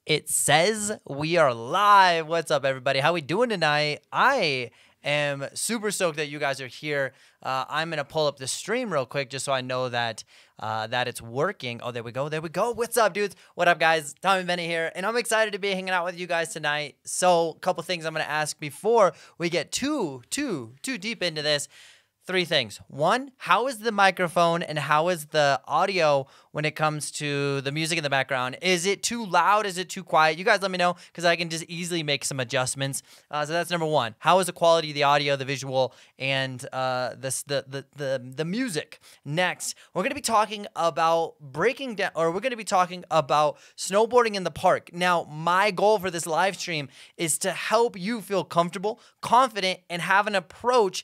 It says we are live. What's up, everybody? How we doing tonight? I am super stoked that you guys are here. I'm gonna pull up the stream real quick just so I know that that it's working. Oh, there we go. There we go. What's up, dudes? What up, guys? Tommy Bennett here, and I'm excited to be hanging out with you guys tonight. So, a couple things I'm gonna ask before we get too deep into this. Three things. One, how is the microphone and how is the audio when it comes to the music in the background? Is it too loud? Is it too quiet? You guys let me know because I can just easily make some adjustments. So that's number one. How is the quality of the audio, the visual, and the music? Next, we're going to be talking about breaking down, or we're going to be talking about snowboarding in the park. Now, my goal for this live stream is to help you feel comfortable, confident, and have an approach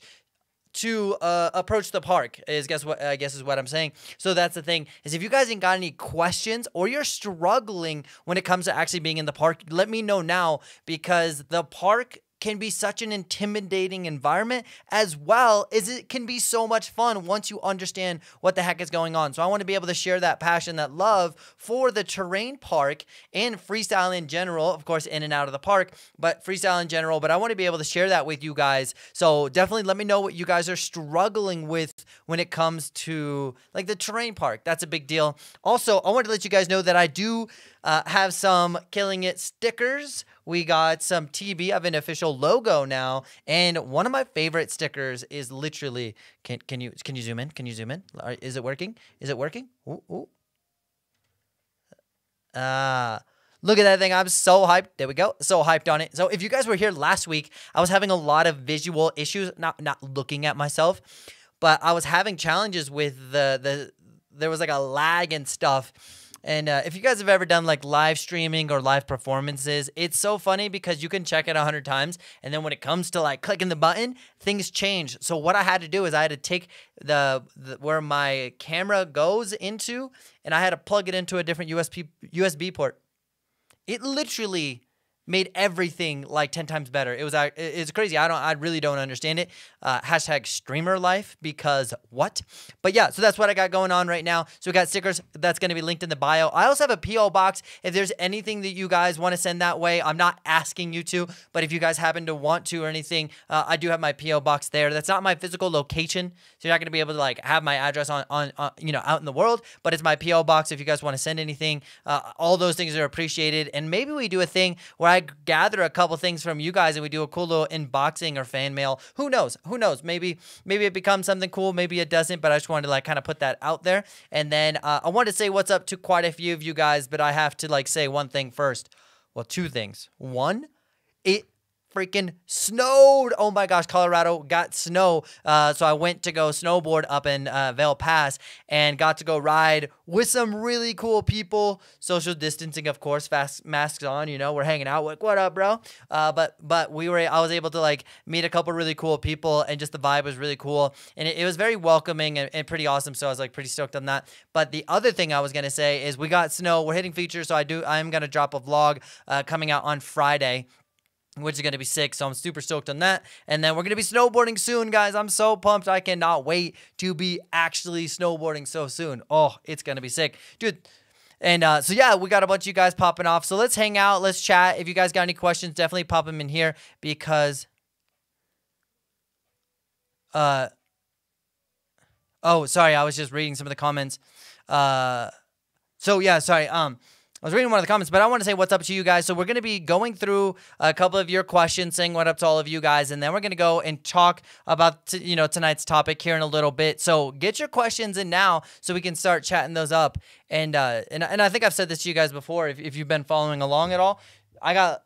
to approach the park is I guess is what I'm saying. So that's the thing, is if you guys ain't got any questions or you're struggling when it comes to actually being in the park, let me know now, because the park can be such an intimidating environment, as well as it can be so much fun once you understand what the heck is going on. So I want to be able to share that passion, that love for the terrain park and freestyle in general, of course, in and out of the park, but freestyle in general. But I want to be able to share that with you guys. So definitely let me know what you guys are struggling with when it comes to like the terrain park. That's a big deal. Also, I wanted to let you guys know that I do have some Killing It stickers. We got some TB. I have an official logo now, and one of my favorite stickers is literally. Can you zoom in? Can you zoom in? Is it working? Is it working? Ooh, ooh. Look at that thing. I'm so hyped. There we go. So hyped on it. So if you guys were here last week, I was having a lot of visual issues. Not looking at myself, but I was having challenges with there was like a lag and stuff. And if you guys have ever done like live streaming or live performances, it's so funny because you can check it 100 times. And then when it comes to like clicking the button, things change. So what I had to do is I had to take the where my camera goes into, and I had to plug it into a different USB port. It literally made everything like 10 times better. It's crazy. I really don't understand it. Hashtag streamer life, because what? But yeah, so that's what I got going on right now. So we got stickers. That's going to be linked in the bio. I also have a PO box. If there's anything that you guys want to send that way, I'm not asking you to, but if you guys happen to want to or anything, I do have my PO box there. That's not my physical location, so you're not going to be able to like have my address on out in the world, but it's my PO box if you guys want to send anything. All those things are appreciated, and maybe we do a thing where I gather a couple things from you guys and we do a cool little unboxing or fan mail. Who knows? Who knows? Maybe it becomes something cool. Maybe it doesn't, but I just wanted to like kind of put that out there. And then I wanted to say what's up to quite a few of you guys, but I have to like say one thing first. Well, two things. One, it freaking snowed. Oh my gosh, Colorado got snow. So I went to go snowboard up in Vail Pass and got to go ride with some really cool people. Social distancing, of course, masks on, we're hanging out. Like, what up, bro? But I was able to like meet a couple really cool people, and just the vibe was really cool. And it was very welcoming and pretty awesome. So I was like pretty stoked on that. But the other thing I was going to say is we got snow. We're hitting features. So I'm going to drop a vlog coming out on Friday, which is going to be sick. So I'm super stoked on that. And then we're going to be snowboarding soon, guys. I'm so pumped. I cannot wait to be actually snowboarding so soon. Oh, it's going to be sick, dude. And so, yeah, we got a bunch of you guys popping off. So let's hang out. Let's chat. If you guys got any questions, definitely pop them in here, because oh, sorry. I was just reading some of the comments. So, yeah, sorry. I was reading one of the comments, but I want to say what's up to you guys. So we're going to be going through a couple of your questions, saying what up to all of you guys, and then we're going to go and talk about tonight's topic here in a little bit. So get your questions in now so we can start chatting those up. And I think I've said this to you guys before, if you've been following along at all. I got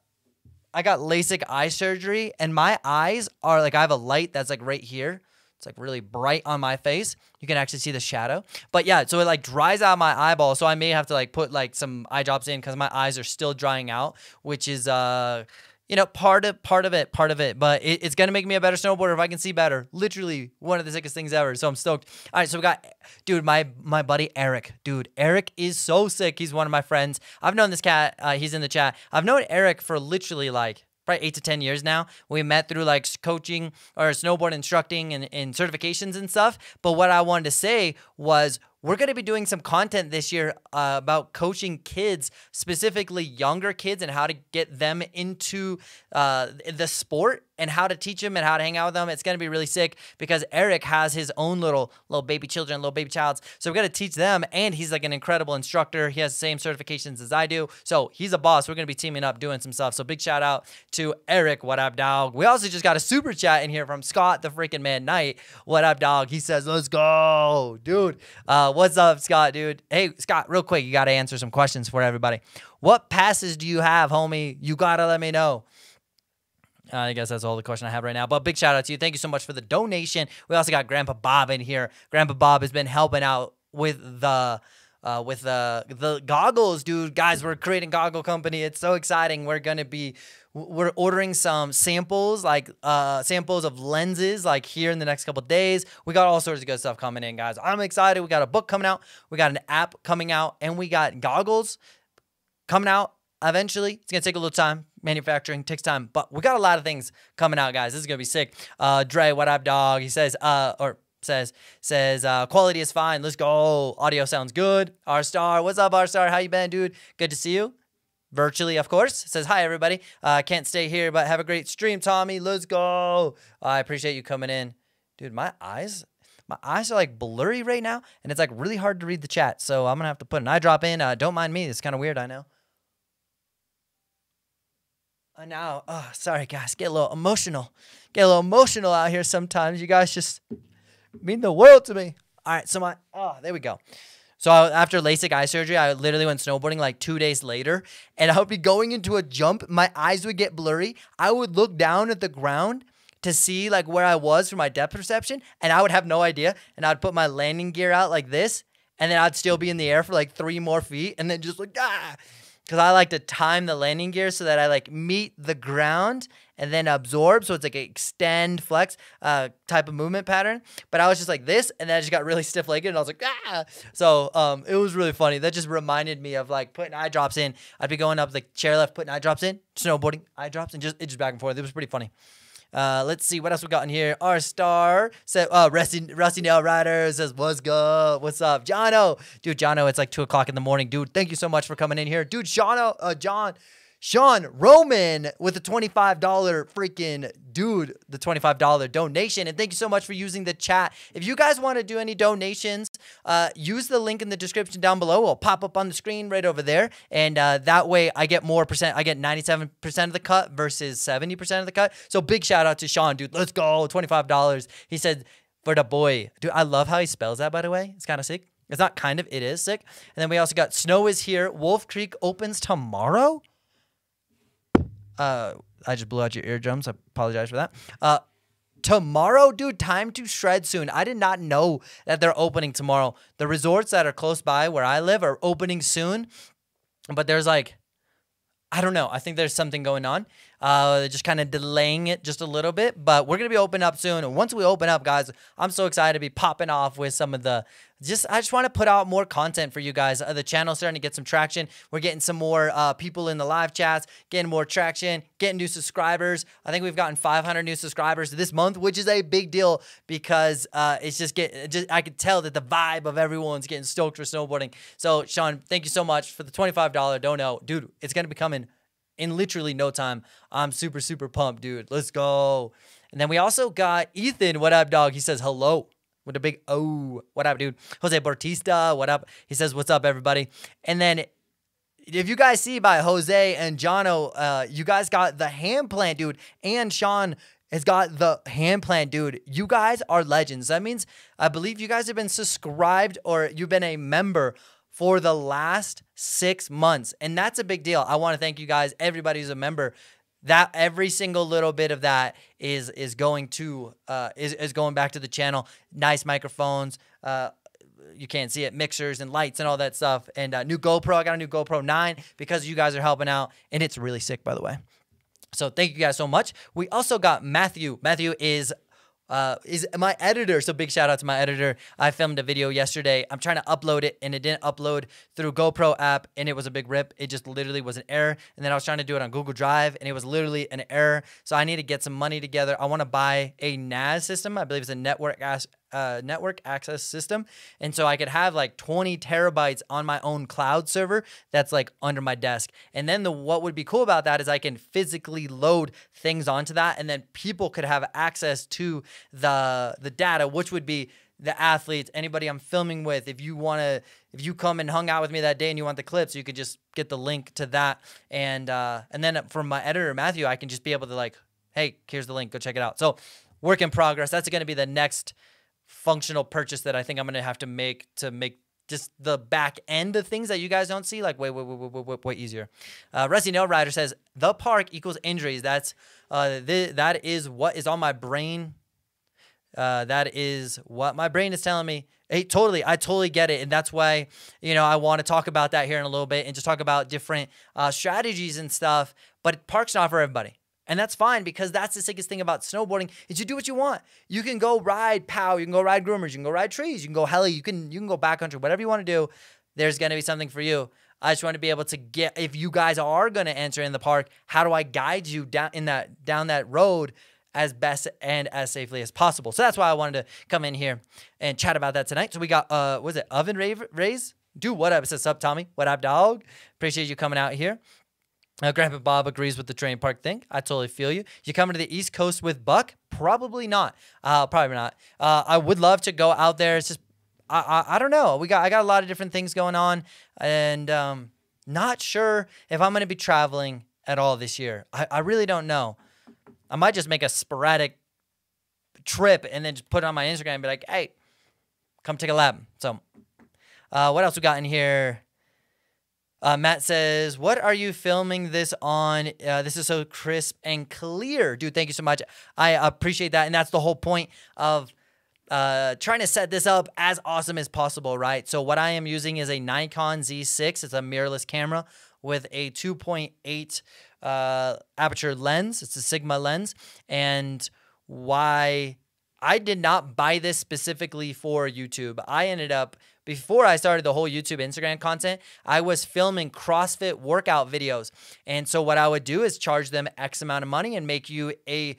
LASIK eye surgery, and my eyes are like, I have a light that's like right here. It's like really bright on my face. You can actually see the shadow. But yeah, so it like dries out my eyeball. So I may have to like put like some eye drops in because my eyes are still drying out, which is part of it. But it's gonna make me a better snowboarder if I can see better. Literally one of the sickest things ever. So I'm stoked. All right, so we got, dude, my buddy Eric. Dude, Eric is so sick. He's one of my friends. I've known this cat. He's in the chat. I've known Eric for literally like probably 8 to 10 years now. We met through like coaching or snowboard instructing and certifications and stuff. But what I wanted to say was, we're going to be doing some content this year about coaching kids, specifically younger kids, and how to get them into the sport and how to teach them and how to hang out with them. It's going to be really sick because Eric has his own little baby children, little baby childs. So we're going to teach them, and he's like an incredible instructor. He has the same certifications as I do. So he's a boss. We're going to be teaming up, doing some stuff. So big shout out to Eric. What up, dog? We also just got a super chat in here from Scott, the freaking man Knight. What up, dog? He says, let's go, dude. What's up, Scott, dude? Hey, Scott, real quick, you got to answer some questions for everybody. What passes do you have, homie? You got to let me know. I guess that's all the question I have right now. But big shout out to you. Thank you so much for the donation. We also got Grandpa Bob in here. Grandpa Bob has been helping out with the goggles, dude. Guys, we're creating goggle company. It's so exciting. We're ordering some samples, like samples of lenses, like here in the next couple of days. We got all sorts of good stuff coming in, guys. I'm excited. We got a book coming out. We got an app coming out, and we got goggles coming out eventually. It's going to take a little time. Manufacturing takes time, but we got a lot of things coming out, guys. This is going to be sick. Dre, what up, dog? He says, quality is fine. Let's go. Audio sounds good. R-Star, what's up, R-Star? How you been, dude? Good to see you. Virtually, of course. Says, hi, everybody. Can't stay here, but have a great stream, Tommy. Let's go. I appreciate you coming in. Dude, my eyes are like blurry right now, and it's like really hard to read the chat, so I'm going to have to put an eye drop in. Don't mind me. It's kind of weird, I know. Now, sorry, guys. Get a little emotional out here sometimes. You guys just mean the world to me. All right, so there we go. So after LASIK eye surgery, I literally went snowboarding like 2 days later, and I would be going into a jump. My eyes would get blurry. I would look down at the ground to see like where I was for my depth perception, and I would have no idea. And I'd put my landing gear out like this, and then I'd still be in the air for like 3 more feet, and then just like, because I like to time the landing gear so that I like meet the ground and then absorb. So it's like an extend, flex type of movement pattern. But I was just like this, and then I just got really stiff-legged, and I was like, So it was really funny. That just reminded me of like putting eye drops in. I'd be going up the chairlift, putting eye drops in, snowboarding, eye drops, and just back and forth. It was pretty funny. Let's see what else we got in here. R-Star said, Rusty Nail Rider says, what's good? What's up? Jono. Dude, Jono, it's like 2 o'clock in the morning. Dude, thank you so much for coming in here. Dude, Sean Roman with the $25 freaking dude, the $25 donation. And thank you so much for using the chat. If you guys want to do any donations, use the link in the description down below. It'll pop up on the screen right over there. And that way I get more percent. I get 97% of the cut versus 70% of the cut. So big shout out to Sean, dude. Let's go. $25. He said for the boy. Dude, I love how he spells that, by the way. It's kind of sick. It's not kind of, it is sick. And then we also got Snow is here. Wolf Creek opens tomorrow. I just blew out your eardrums. I apologize for that. Tomorrow, dude, time to shred soon. I did not know that they're opening tomorrow. The resorts that are close by where I live are opening soon, but there's like, I don't know. I think there's something going on. Just kind of delaying it just a little bit, but we're going to be opening up soon. And once we open up, guys, I'm so excited to be popping off with some of the, I just want to put out more content for you guys. The channel's starting to get some traction. We're getting some more people in the live chats, getting more traction, getting new subscribers. I think we've gotten 500 new subscribers this month, which is a big deal because it's I could tell that the vibe of everyone's getting stoked for snowboarding. So, Sean, thank you so much for the $25 dono. Dude, it's going to be coming in literally no time. I'm super, super pumped, dude. Let's go. And then we also got Ethan. What up, dog? He says hello with a big O. What up, dude? Jose Bautista. What up? He says, what's up, everybody? And then if you guys see by Jose and Jono, you guys got the hand plant, dude. And Sean has got the hand plant, dude. You guys are legends. That means I believe you guys have been subscribed or you've been a member for the last 6 months. And that's a big deal. I want to thank you guys, everybody who's a member. That every single little bit of that is going to is going back to the channel. Nice microphones. You can't see it, mixers and lights and all that stuff. And new GoPro. I got a new GoPro 9 because you guys are helping out. And it's really sick, by the way. So thank you guys so much. We also got Matthew. Matthew is my editor. So big shout out to my editor. I filmed a video yesterday. I'm trying to upload it and it didn't upload through GoPro app and it was a big rip. It just literally was an error. And then I was trying to do it on Google Drive and it was literally an error. So I need to get some money together. I want to buy a NAS system. I believe it's a network network access system, and so I could have like 20 terabytes on my own cloud server that's like under my desk. And then what would be cool about that is I can physically load things onto that, and then people could have access to the data, which would be the athletes, anybody I'm filming with. If you come and hung out with me that day and you want the clips, you could just get the link to that. And then from my editor, Matthew, I can just be able to like, hey, here's the link, go check it out. So work in progress. That's going to be the next functional purchase that I think I'm going to have to make just the back end of things that you guys don't see, like way easier. Rusty Nail Rider says, the park equals injuries. That is what is on my brain. That is what my brain is telling me. Hey, I totally get it. And that's why, I want to talk about that here in a little bit and just talk about different strategies and stuff. But park's not for everybody. And that's fine, because that's the sickest thing about snowboarding is you do what you want. You can go ride POW, you can go ride groomers, you can go ride trees, you can go heli, you can go backcountry, whatever you want to do. There's going to be something for you. I just want to be able to get, if you guys are going to enter in the park, how do I guide you down that road as best and as safely as possible? So that's why I wanted to come in here and chat about that tonight. So we got, Oven Raise? Dude, what up? It says, sup, Tommy? What up, dog? Appreciate you coming out here. Grandpa Bob agrees with the train park thing. I totally feel you. You coming to the East Coast with Buck? Probably not. Probably not. I would love to go out there. It's just, I don't know. I got a lot of different things going on, and not sure if I'm going to be traveling at all this year. I really don't know. I might just make a sporadic trip and then just put it on my Instagram and be like, hey, come take a lap. So what else we got in here? Matt says, what are you filming this on? This is so crisp and clear. Dude, thank you so much. I appreciate that. And that's the whole point of trying to set this up as awesome as possible, right? So what I am using is a Nikon Z6. It's a mirrorless camera with a 2.8 aperture lens. It's a Sigma lens. And why I did not buy this specifically for YouTube. I ended up, before I started the whole YouTube Instagram content, I was filming CrossFit workout videos. And so what I would do is charge them X amount of money and make you a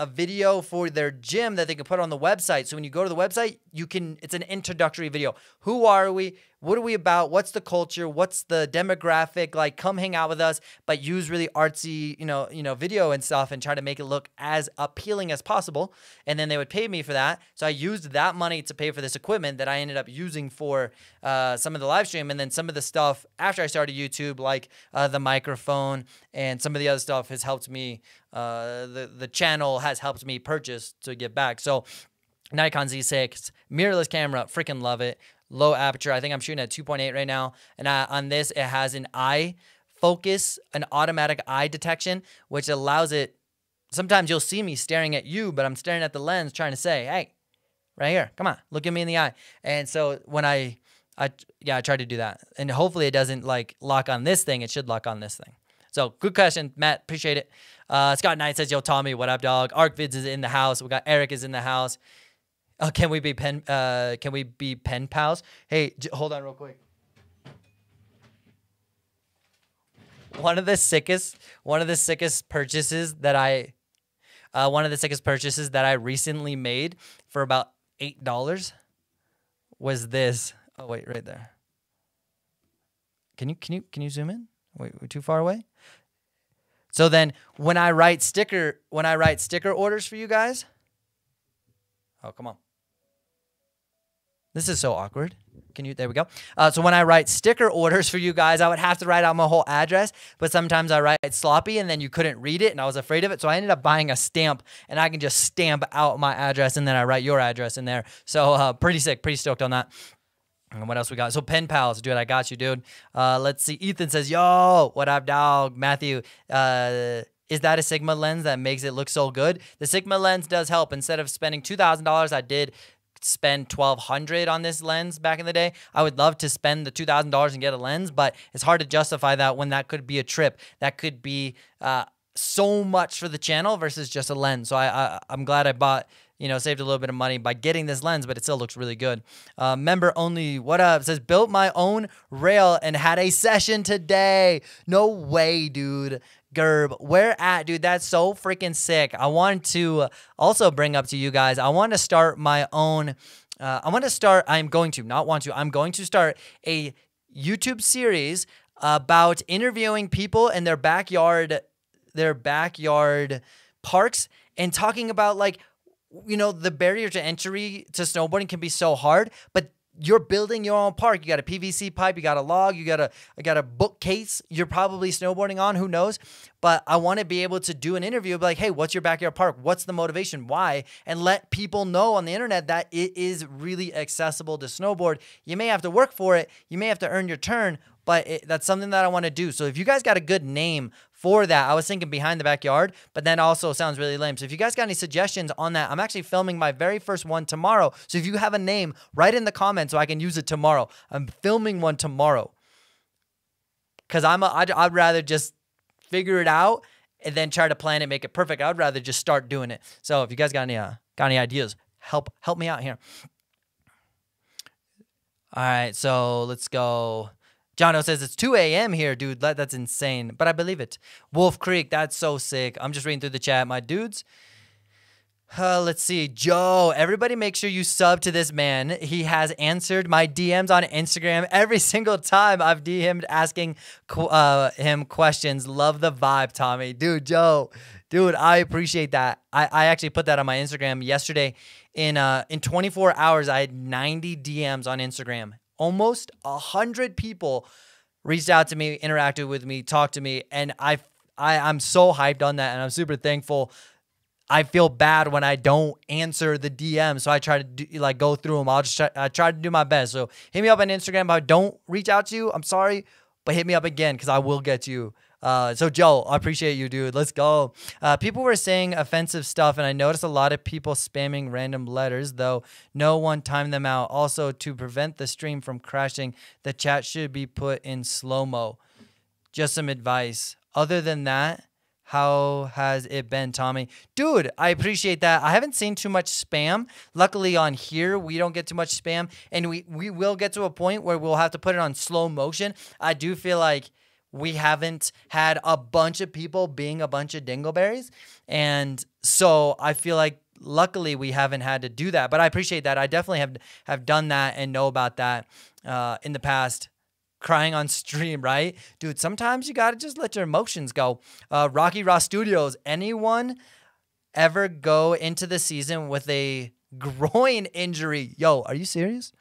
video for their gym that they can put on the website. So when you go to the website, it's an introductory video. Who are we? What are we about? What's the culture? What's the demographic? Like, come hang out with us, but use really artsy, video and stuff, and try to make it look as appealing as possible. And then they would pay me for that. So I used that money to pay for this equipment that I ended up using for some of the live stream. And then some of the stuff after I started YouTube, like the microphone and some of the other stuff, has helped me. The channel has helped me purchase to give back. So Nikon Z6, mirrorless camera, freaking love it. Low aperture. I think I'm shooting at 2.8 right now. And on this, it has an eye focus, an automatic eye detection, which allows it. Sometimes you'll see me staring at you, but I'm staring at the lens trying to say, hey, right here, come on, look at me in the eye. And so when I try to do that. And hopefully it doesn't like lock on this thing. It should lock on this thing. So good question, Matt. Appreciate it. Scott Knight says, yo, Tommy, what up, dog? ArcVids is in the house. We got Eric is in the house. Can we be pen pals? Hey, hold on real quick. One of the sickest purchases that I recently made for about $8 was this. Oh wait, right there. Can you zoom in? Wait, we're too far away. So then when I write sticker orders for you guys. Oh, come on. This is so awkward. There we go. So when I write sticker orders for you guys, I would have to write out my whole address, but sometimes I write sloppy and then you couldn't read it and I was afraid of it. So I ended up buying a stamp and I can just stamp out my address and then I write your address in there. So pretty sick, pretty stoked on that. And what else we got? So pen pals, dude, I got you, dude. Let's see. Ethan says, yo, what up, dog? Matthew, is that a Sigma lens that makes it look so good? The Sigma lens does help. Instead of spending $2,000, I did spend $1,200 on this lens back in the day. I would love to spend the $2,000 and get a lens, but it's hard to justify that when that could be a trip. That could be so much for the channel versus just a lens. So I'm glad I bought, saved a little bit of money by getting this lens, but it still looks really good. Member only, what up? Says, built my own rail and had a session today. No way, dude. Gerb, where at, dude? That's so freaking sick. I want to also bring up to you guys, I want to start my own, I'm going to start start a YouTube series about interviewing people in their backyard parks and talking about, like, you know, the barrier to entry to snowboarding can be so hard, but you're building your own park. You got a PVC pipe, you got a log, you got a bookcase you're probably snowboarding on, who knows? But I want to be able to do an interview, be like, hey, what's your backyard park? What's the motivation? Why? And let people know on the internet that it is really accessible to snowboard. You may have to work for it, you may have to earn your turn, but that's something that I want to do. So if you guys got a good name for that, I was thinking Behind the Backyard, but then also sounds really lame. So if you guys got any suggestions on that, I'm actually filming my very first one tomorrow. So if you have a name, write in the comments so I can use it tomorrow. I'm filming one tomorrow because I'd rather just figure it out and then try to plan it, make it perfect. I'd rather just start doing it. So if you guys got any ideas, help me out here. All right, so let's go. Jono says it's 2 a.m. here, dude. That's insane, but I believe it. Wolf Creek, that's so sick. I'm just reading through the chat, my dudes. Let's see. Joe, everybody make sure you sub to this man. He has answered my DMs on Instagram every single time I've DM'd asking him questions. Love the vibe, Tommy. Dude, Joe. Dude, I appreciate that. I actually put that on my Instagram yesterday. In 24 hours, I had 90 DMs on Instagram. Almost 100 people reached out to me, interacted with me, talked to me, and I'm so hyped on that, and I'm super thankful. I feel bad when I don't answer the DM, so I try to go through them. I try to do my best. So hit me up on Instagram. If I don't reach out to you, I'm sorry, but hit me up again because I will get to you. So Joe, I appreciate you, dude. Let's go. People were saying offensive stuff, and I noticed a lot of people spamming random letters, though no one timed them out. Also, to prevent the stream from crashing, the chat should be put in slow-mo. Just some advice. Other than that, how has it been, Tommy? Dude, I appreciate that. I haven't seen too much spam. Luckily on here, we don't get too much spam, and we will get to a point where we'll have to put it on slow motion. I do feel like we haven't had a bunch of people being a bunch of dingleberries. And so I feel like luckily we haven't had to do that. But I appreciate that. I definitely have done that and know about that in the past. Crying on stream, right? Dude, sometimes you got to just let your emotions go. Rocky Ross Studios, anyone ever go into the season with a groin injury? Yo, are you serious?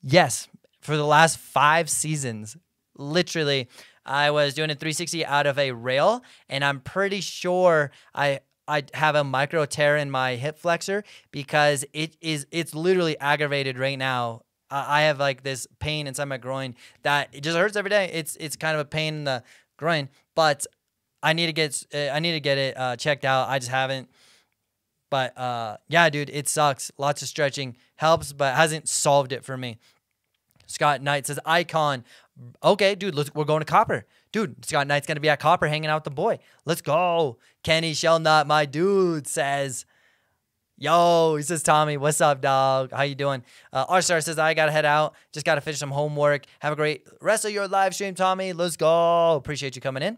Yes, for the last 5 seasons. Literally, I was doing a 360 out of a rail, and I'm pretty sure I have a micro tear in my hip flexor because it's literally aggravated right now. I have like this pain inside my groin that it just hurts every day. It's kind of a pain in the groin, but I need to get it checked out. I just haven't. But yeah, dude, it sucks. Lots of stretching helps, but hasn't solved it for me. Scott Knight says, Icon. Okay, dude, we're going to Copper. Dude, Scott Knight's going to be at Copper hanging out with the boy. Let's go. Kenny Shellnut, my dude, says, yo, he says, Tommy, what's up, dog? How you doing? R-Star says, I got to head out. Just got to finish some homework. Have a great rest of your live stream, Tommy. Let's go. Appreciate you coming in.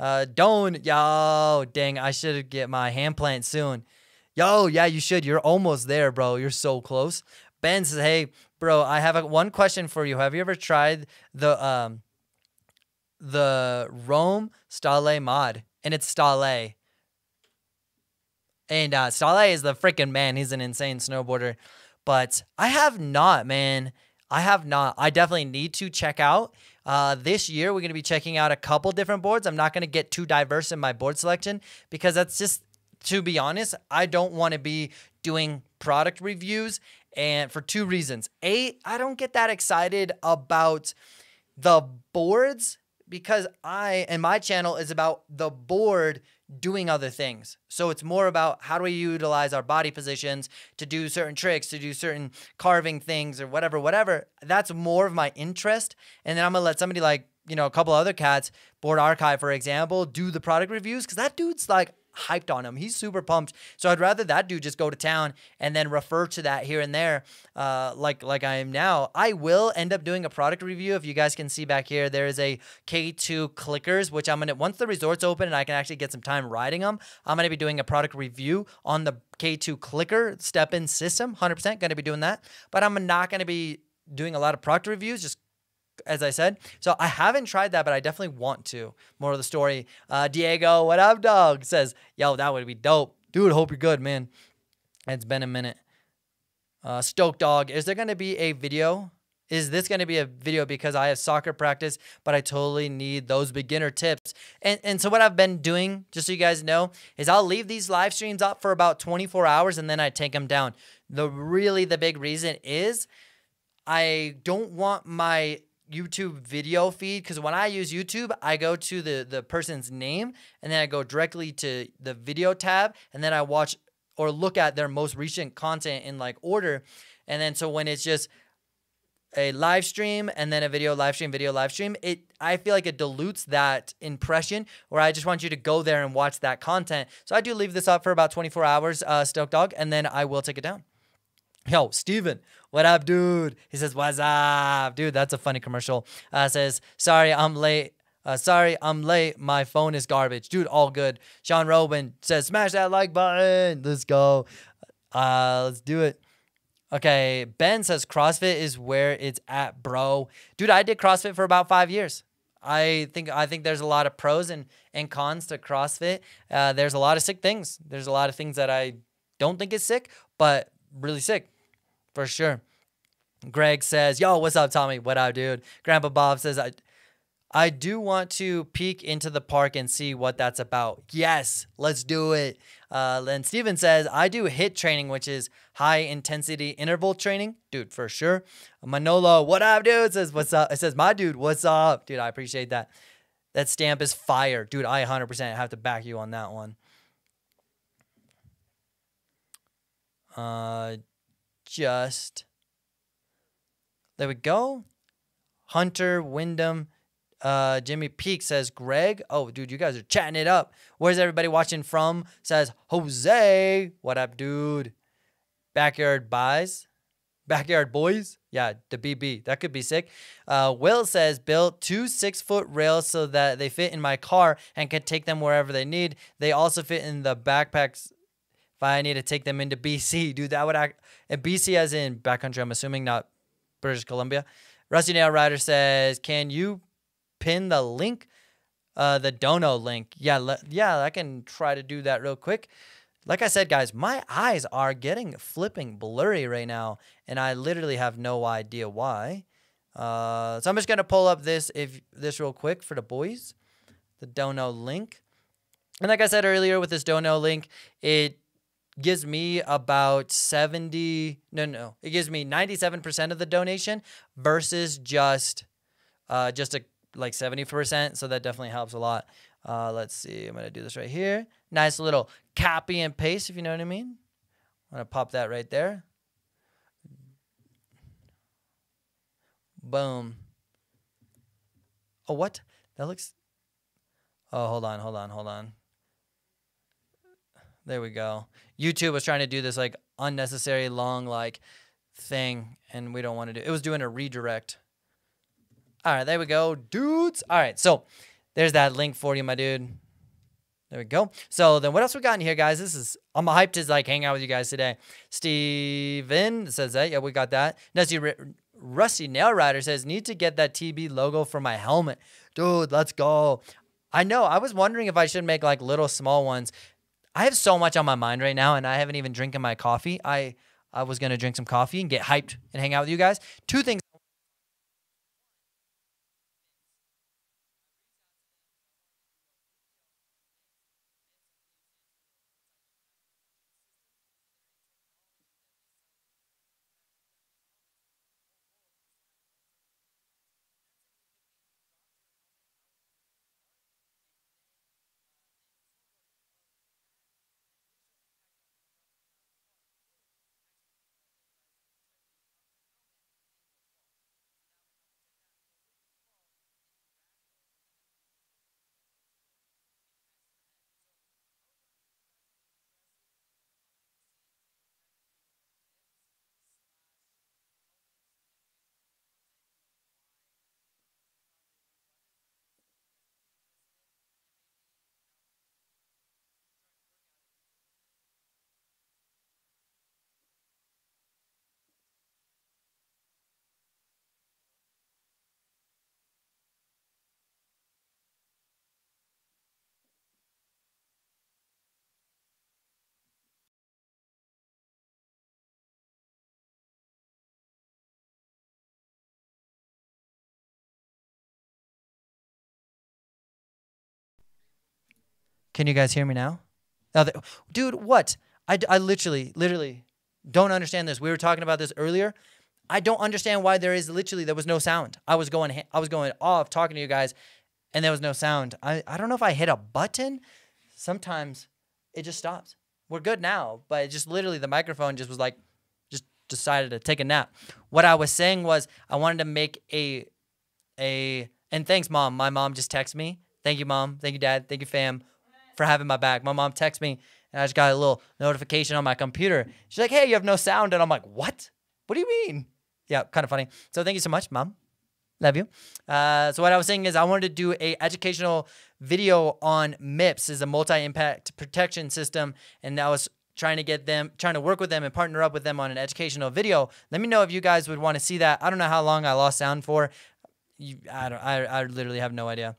Yo, dang, I should get my hand plant soon. Yo, yeah, you should. You're almost there, bro. You're so close. Ben says, hey, bro, I have one question for you. Have you ever tried the Rome Stale mod? And it's Stale. And Stale is the freaking man. He's an insane snowboarder. But I have not, man. I have not. I definitely need to check out. This year, we're going to be checking out a couple different boards. I'm not going to get too diverse in my board selection because that's just, to be honest, I don't want to be doing product reviews. And for 2 reasons. A, I don't get that excited about the boards because my channel is about the board doing other things. So it's more about how do we utilize our body positions to do certain tricks, to do certain carving things or whatever. That's more of my interest. And then I'm going to let somebody like, a couple other cats, Board Archive, for example, do the product reviews because that dude's like hyped on him. He's super pumped. So I'd rather that dude just go to town and then refer to that here and there, like I am now. I will end up doing a product review. If you guys can see back here, there is a K2 clickers, which I'm gonna, once the resort's open and I can actually get some time riding them, I'm gonna be doing a product review on the K2 clicker step-in system. 100% gonna be doing that, but I'm not gonna be doing a lot of product reviews, just as I said. So I haven't tried that, but I definitely want to. More of the story. Diego, what up, dog? Says, yo, that would be dope. Dude, hope you're good, man. It's been a minute. Stoke Dog, is there going to be a video? Is this going to be a video because I have soccer practice, but I totally need those beginner tips? And so what I've been doing, just so you guys know, is I'll leave these live streams up for about 24 hours and then I take them down. The big reason is I don't want my YouTube video feed, because when I use YouTube, I go to the person's name and then I go directly to the video tab and then I watch or look at their most recent content in like order. And then so when it's just a live stream and then a video live stream, I feel like it dilutes that impression where I just want you to go there and watch that content. So I do leave this up for about 24 hours, Stoke Dog, and then I will take it down. Yo, Steven, what up, dude? He says, what's up? Dude, that's a funny commercial. Says, sorry, I'm late. My phone is garbage. Dude, all good. Sean Robin says, smash that like button. Let's go. Let's do it. Okay, Ben says, CrossFit is where it's at, bro. Dude, I did CrossFit for about 5 years. I think there's a lot of pros and cons to CrossFit. There's a lot of sick things. There's a lot of things that I don't think is sick, but really sick for sure. Greg says, yo, what's up, Tommy? What up, dude? Grandpa Bob says, I do want to peek into the park and see what that's about. Yes, let's do it. Then Steven says, I do HIIT training, which is high intensity interval training. Dude, for sure. Manolo, what up, dude? Says, what's up? It says, my dude, what's up? Dude, I appreciate that. That stamp is fire. Dude, I 100% have to back you on that one. There we go. Hunter Wyndham, Jimmy Peak says, Greg. Oh, dude, you guys are chatting it up. Where's everybody watching from? Says Jose. What up, dude? Backyard Boys. Yeah, the BB. That could be sick. Will says, built 2 6-foot rails so that they fit in my car and can take them wherever they need. They also fit in the backpacks if I need to take them into BC. Dude, that would act. BC as in backcountry, I'm assuming, not British Columbia. Rusty Nail Rider says, can you pin the link? The dono link. Yeah, I can try to do that real quick. Like I said, guys, my eyes are getting flipping blurry right now, and I literally have no idea why. So I'm just going to pull up this real quick for the boys. The dono link. And like I said earlier, with this dono link, it gives me about it gives me 97% of the donation versus just like 70%. So that definitely helps a lot. Let's see. I'm going to do this right here. Nice little copy and paste, if you know what I mean. I'm going to pop that right there. Boom. Oh, what? That looks... Oh, hold on. There we go. YouTube was trying to do this like unnecessary long like thing, and we don't want to do it. It was doing a redirect. All right, there we go, dudes. All right, so there's that link for you, my dude. There we go. So then what else we got in here, guys? I'm hyped to like hang out with you guys today. Steven says that. Yeah, we got that. Rusty Nail Rider says, need to get that TB logo for my helmet. Dude, let's go. I know. I was wondering if I should make like little small ones. I have so much on my mind right now, and I haven't even drinking my coffee. I was going to drink some coffee and get hyped and hang out with you guys. 2 things. Can you guys hear me now? Oh, dude, what? I literally don't understand this. We were talking about this earlier. I don't understand why there was no sound. I was going off talking to you guys, and there was no sound. I don't know if I hit a button. Sometimes it just stops. We're good now, but it just literally the microphone just was like, just decided to take a nap. What I was saying was I wanted to make and thanks, Mom. My mom just texted me. Thank you, Mom. Thank you, Dad. Thank you, fam, for having my back. My mom texted me, and I just got a little notification on my computer. She's like, hey, you have no sound. And I'm like, what? What do you mean? Yeah, kind of funny. So thank you so much, Mom. Love you. So what I was saying is I wanted to do a educational video on MIPS, is a multi-impact protection system, and I was trying to work with them and partner up with them on an educational video. Let me know if you guys would want to see that. I don't know how long I lost sound for. I literally have no idea.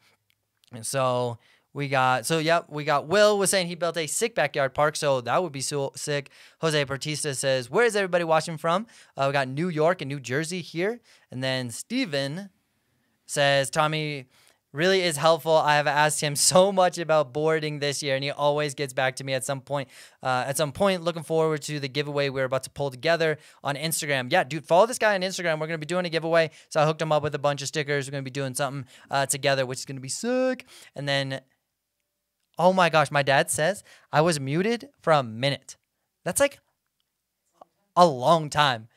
And so we got Will was saying he built a sick backyard park, so that would be so sick. Jose Bautista says, where is everybody watching from? We got New York and New Jersey here. And then Steven says, Tommy really is helpful. I have asked him so much about boarding this year, and he always gets back to me at some point. Looking forward to the giveaway we're about to pull together on Instagram. Yeah, dude, follow this guy on Instagram. We're going to be doing a giveaway. So I hooked him up with a bunch of stickers. We're going to be doing something together, which is going to be sick. And then, oh my gosh, my dad says I was muted for a minute. That's like a long time,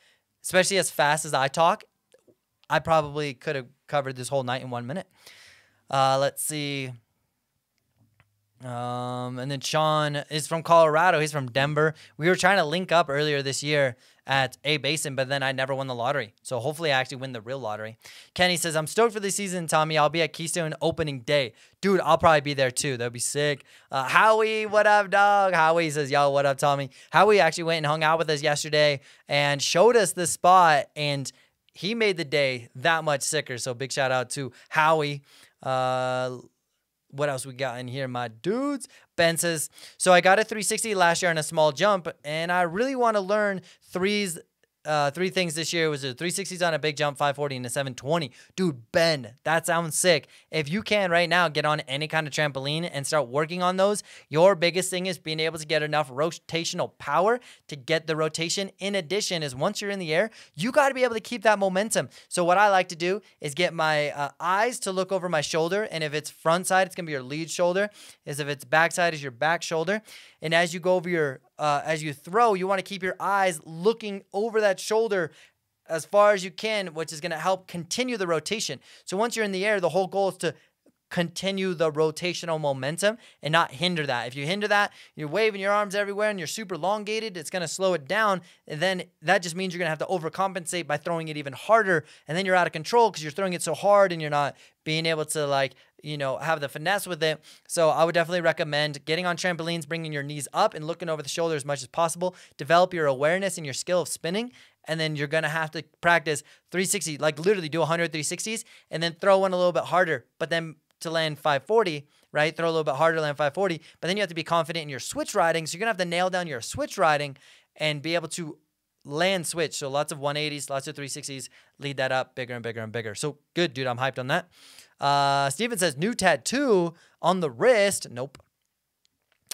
especially as fast as I talk. I probably could have covered this whole night in 1 minute. Let's see. And then Sean is from Colorado. He's from Denver. We were trying to link up earlier this year at A-Basin, but then I never won the lottery. So hopefully I actually win the real lottery. Kenny says, I'm stoked for the season, Tommy. I'll be at Keystone opening day. Dude, I'll probably be there too. That'd be sick. Howie, what up, dog? Howie says, yo, what up, Tommy? Howie actually went and hung out with us yesterday and showed us the spot, and he made the day that much sicker. So big shout out to Howie. What else we got in here, my dudes? Ben says, so I got a 360 last year on a small jump, and I really want to learn three things this year. It was a 360s on a big jump, 540, and a 720. Dude, Ben, that sounds sick. If you can right now get on any kind of trampoline and start working on those, your biggest thing is being able to get enough rotational power to get the rotation. In addition, is once you're in the air, you got to be able to keep that momentum. So what I like to do is get my eyes to look over my shoulder, and if it's front side, it's going to be your lead shoulder. If it's back side, is your back shoulder. And as you go over as you throw, you want to keep your eyes looking over that shoulder as far as you can, which is going to help continue the rotation. So once you're in the air, the whole goal is to continue the rotational momentum and not hinder that. If you hinder that, you're waving your arms everywhere and you're super elongated, it's going to slow it down. And then that just means you're going to have to overcompensate by throwing it even harder. And then you're out of control because you're throwing it so hard and you're not being able to have the finesse with it. So I would definitely recommend getting on trampolines, bringing your knees up and looking over the shoulder as much as possible. Develop your awareness and your skill of spinning. And then you're going to have to practice 360, like literally do 100 360s and then throw one a little bit harder, but then to land 540, right? Throw a little bit harder, land 540, but then you have to be confident in your switch riding. So you're going to have to nail down your switch riding and be able to land switch. So lots of 180s, lots of 360s, lead that up bigger and bigger and bigger. So good, dude. I'm hyped on that. Steven says, new tattoo on the wrist. Nope.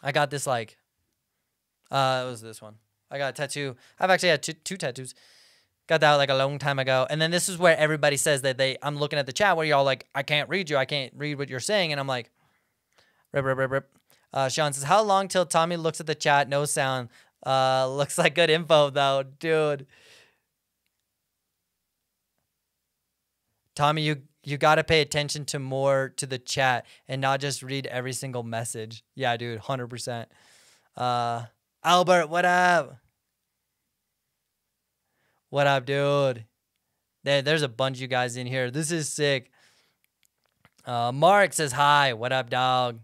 I got this it was this one. I got a tattoo. I've actually had two tattoos. Got that like a long time ago. And then this is where everybody says that I'm looking at the chat where y'all like, I can't read you. I can't read what you're saying. And I'm like, rip, rip, rip, rip. Sean says, how long till Tommy looks at the chat? No sound. Looks like good info though, dude. Tommy, you got to pay attention to the chat and not just read every single message. Yeah, dude, 100%. Albert, what up? What up, dude? There's a bunch of you guys in here. This is sick. Mark says, hi. What up, dog?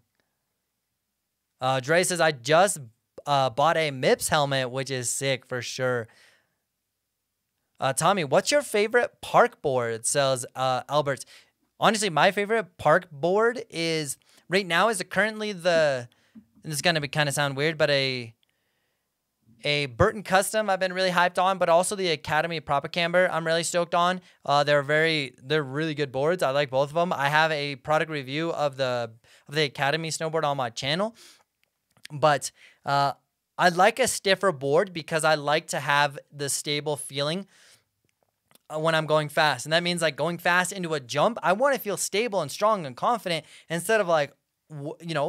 Dre says, I just bought a MIPS helmet, which is sick for sure. Tommy, what's your favorite park board? Says Albert. Honestly, my favorite park board is right now is currently and this is going to kind of sound weird, but A Burton Custom I've been really hyped on, but also the Academy Proper Camber I'm really stoked on. They're really good boards. I like both of them. I have a product review of the Academy snowboard on my channel, but I like a stiffer board because I like to have the stable feeling when I'm going fast. And that means like going fast into a jump, I want to feel stable and strong and confident instead of like,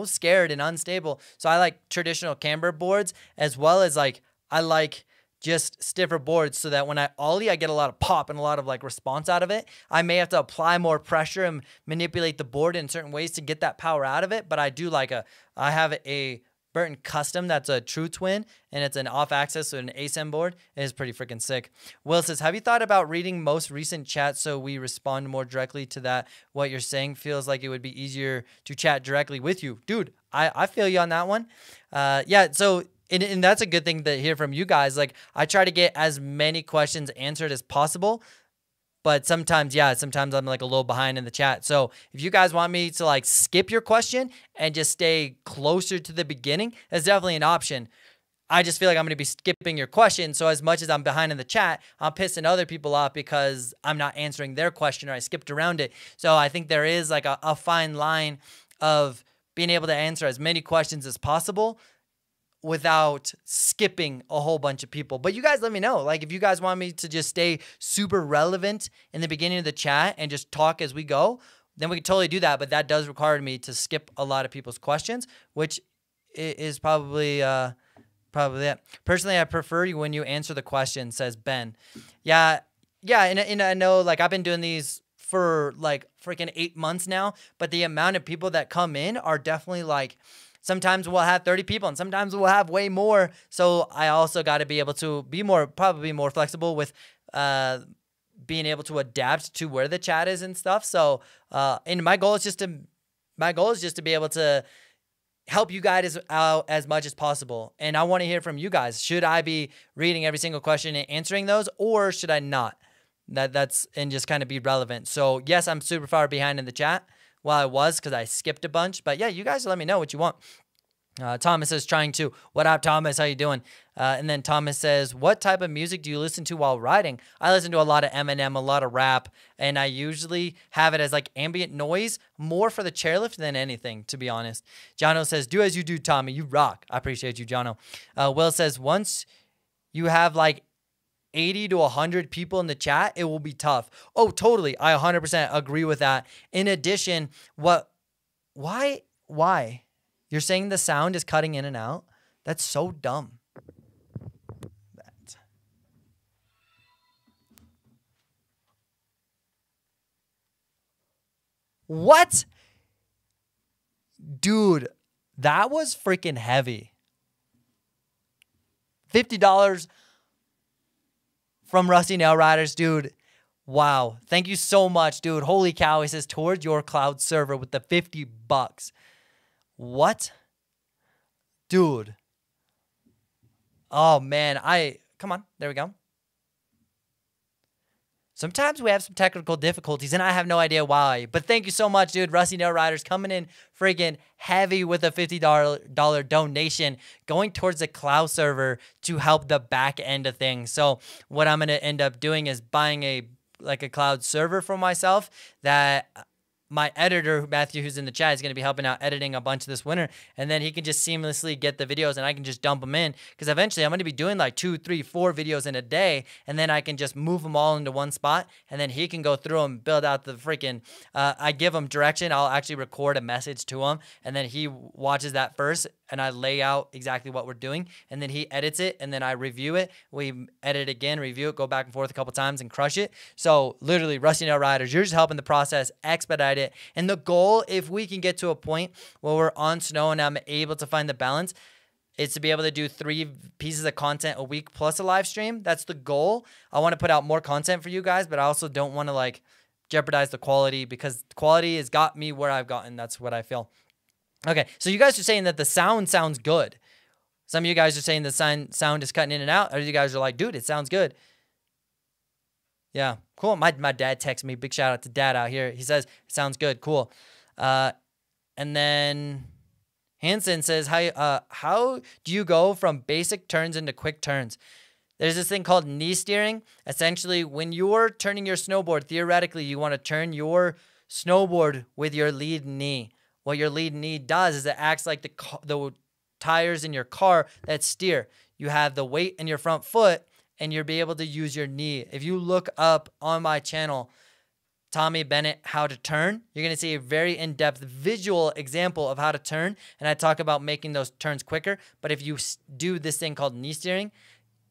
scared and unstable. So I like traditional camber boards, as well as like, I like just stiffer boards so that when I ollie, I get a lot of pop and a lot of like response out of it. I may have to apply more pressure and manipulate the board in certain ways to get that power out of it. But I have a Burton Custom that's a true twin, and it's an off-axis with an ASEM board. It is pretty freaking sick. Will says, have you thought about reading most recent chat so we respond more directly to that? What you're saying feels like it would be easier to chat directly with you. Dude, I feel you on that one. Yeah, so and that's a good thing to hear from you guys. Like, I try to get as many questions answered as possible. But sometimes I'm like a little behind in the chat. So if you guys want me to like skip your question and just stay closer to the beginning, that's definitely an option. I just feel like I'm going to be skipping your question. So as much as I'm behind in the chat, I'm pissing other people off because I'm not answering their question or I skipped around it. So I think there is like a fine line of being able to answer as many questions as possible without skipping a whole bunch of people. But you guys let me know. Like, if you guys want me to just stay super relevant in the beginning of the chat and just talk as we go, then we can totally do that. But that does require me to skip a lot of people's questions, which is probably it. Personally, I prefer you when you answer the question, says Ben. Yeah, and I know, like, I've been doing these for like freaking 8 months now, but the amount of people that come in are definitely like, sometimes we'll have 30 people and sometimes we'll have way more. So I also got to be able to be probably more flexible with being able to adapt to where the chat is and stuff. So and my goal is just to be able to help you guys out as much as possible. And I want to hear from you guys. Should I be reading every single question and answering those, or should I not? That's and just kind of be relevant. So yes, I'm super far behind in the chat. Well, I was, because I skipped a bunch. But yeah, you guys let me know what you want. Thomas is trying to. What up, Thomas? How you doing? And then Thomas says, what type of music do you listen to while riding? I listen to a lot of Eminem, a lot of rap, and I usually have it as like ambient noise, more for the chairlift than anything, to be honest. Jono says, do as you do, Tommy. You rock. I appreciate you, Jono. Will says, once you have like 80 to 100 people in the chat, it will be tough. Oh, totally. I 100% agree with that. In addition, why? You're saying the sound is cutting in and out? That's so dumb. What? Dude, that was freaking heavy. $50 from Rusty Nail Riders, dude. Wow. Thank you so much, dude. Holy cow. He says, towards your cloud server with the $50. What? Dude. Oh, man. Come on. There we go. Sometimes we have some technical difficulties, and I have no idea why. But thank you so much, dude. Rusty Nail Riders coming in friggin' heavy with a $50 donation going towards the cloud server to help the back end of things. So what I'm going to end up doing is buying a cloud server for myself that my editor, Matthew, who's in the chat, is going to be helping out editing a bunch of this winter. And then he can just seamlessly get the videos and I can just dump them in. Because eventually I'm going to be doing like 2, 3, 4 videos in a day. And then I can just move them all into one spot. And then he can go through them, build out the freaking, I give him direction. I'll actually record a message to him. And then he watches that first. And I lay out exactly what we're doing. And then he edits it. And then I review it. We edit it again, review it, go back and forth a couple times and crush it. So literally, Rusty Nail Riders, you're just helping the process expedite it. And the goal, if we can get to a point where we're on snow and I'm able to find the balance, is to be able to do 3 pieces of content a week plus a live stream. That's the goal. I want to put out more content for you guys, but I also don't want to like jeopardize the quality, because quality has got me where I've gotten. That's what I feel. Okay, so you guys are saying that the sound sounds good. Some of you guys are saying the sound is cutting in and out. Or you guys are like, dude, it sounds good. Yeah, cool. My dad texted me. Big shout out to Dad out here. He says, it sounds good. Cool. And then Hansen says, how do you go from basic turns into quick turns? There's this thing called knee steering. Essentially, when you're turning your snowboard, theoretically, you want to turn your snowboard with your lead knee. What your lead knee does is it acts like the tires in your car that steer. You have the weight in your front foot, and you'll be able to use your knee. If you look up on my channel, Tommy Bennett, how to turn, you're going to see a very in-depth visual example of how to turn, and I talk about making those turns quicker. But if you do this thing called knee steering,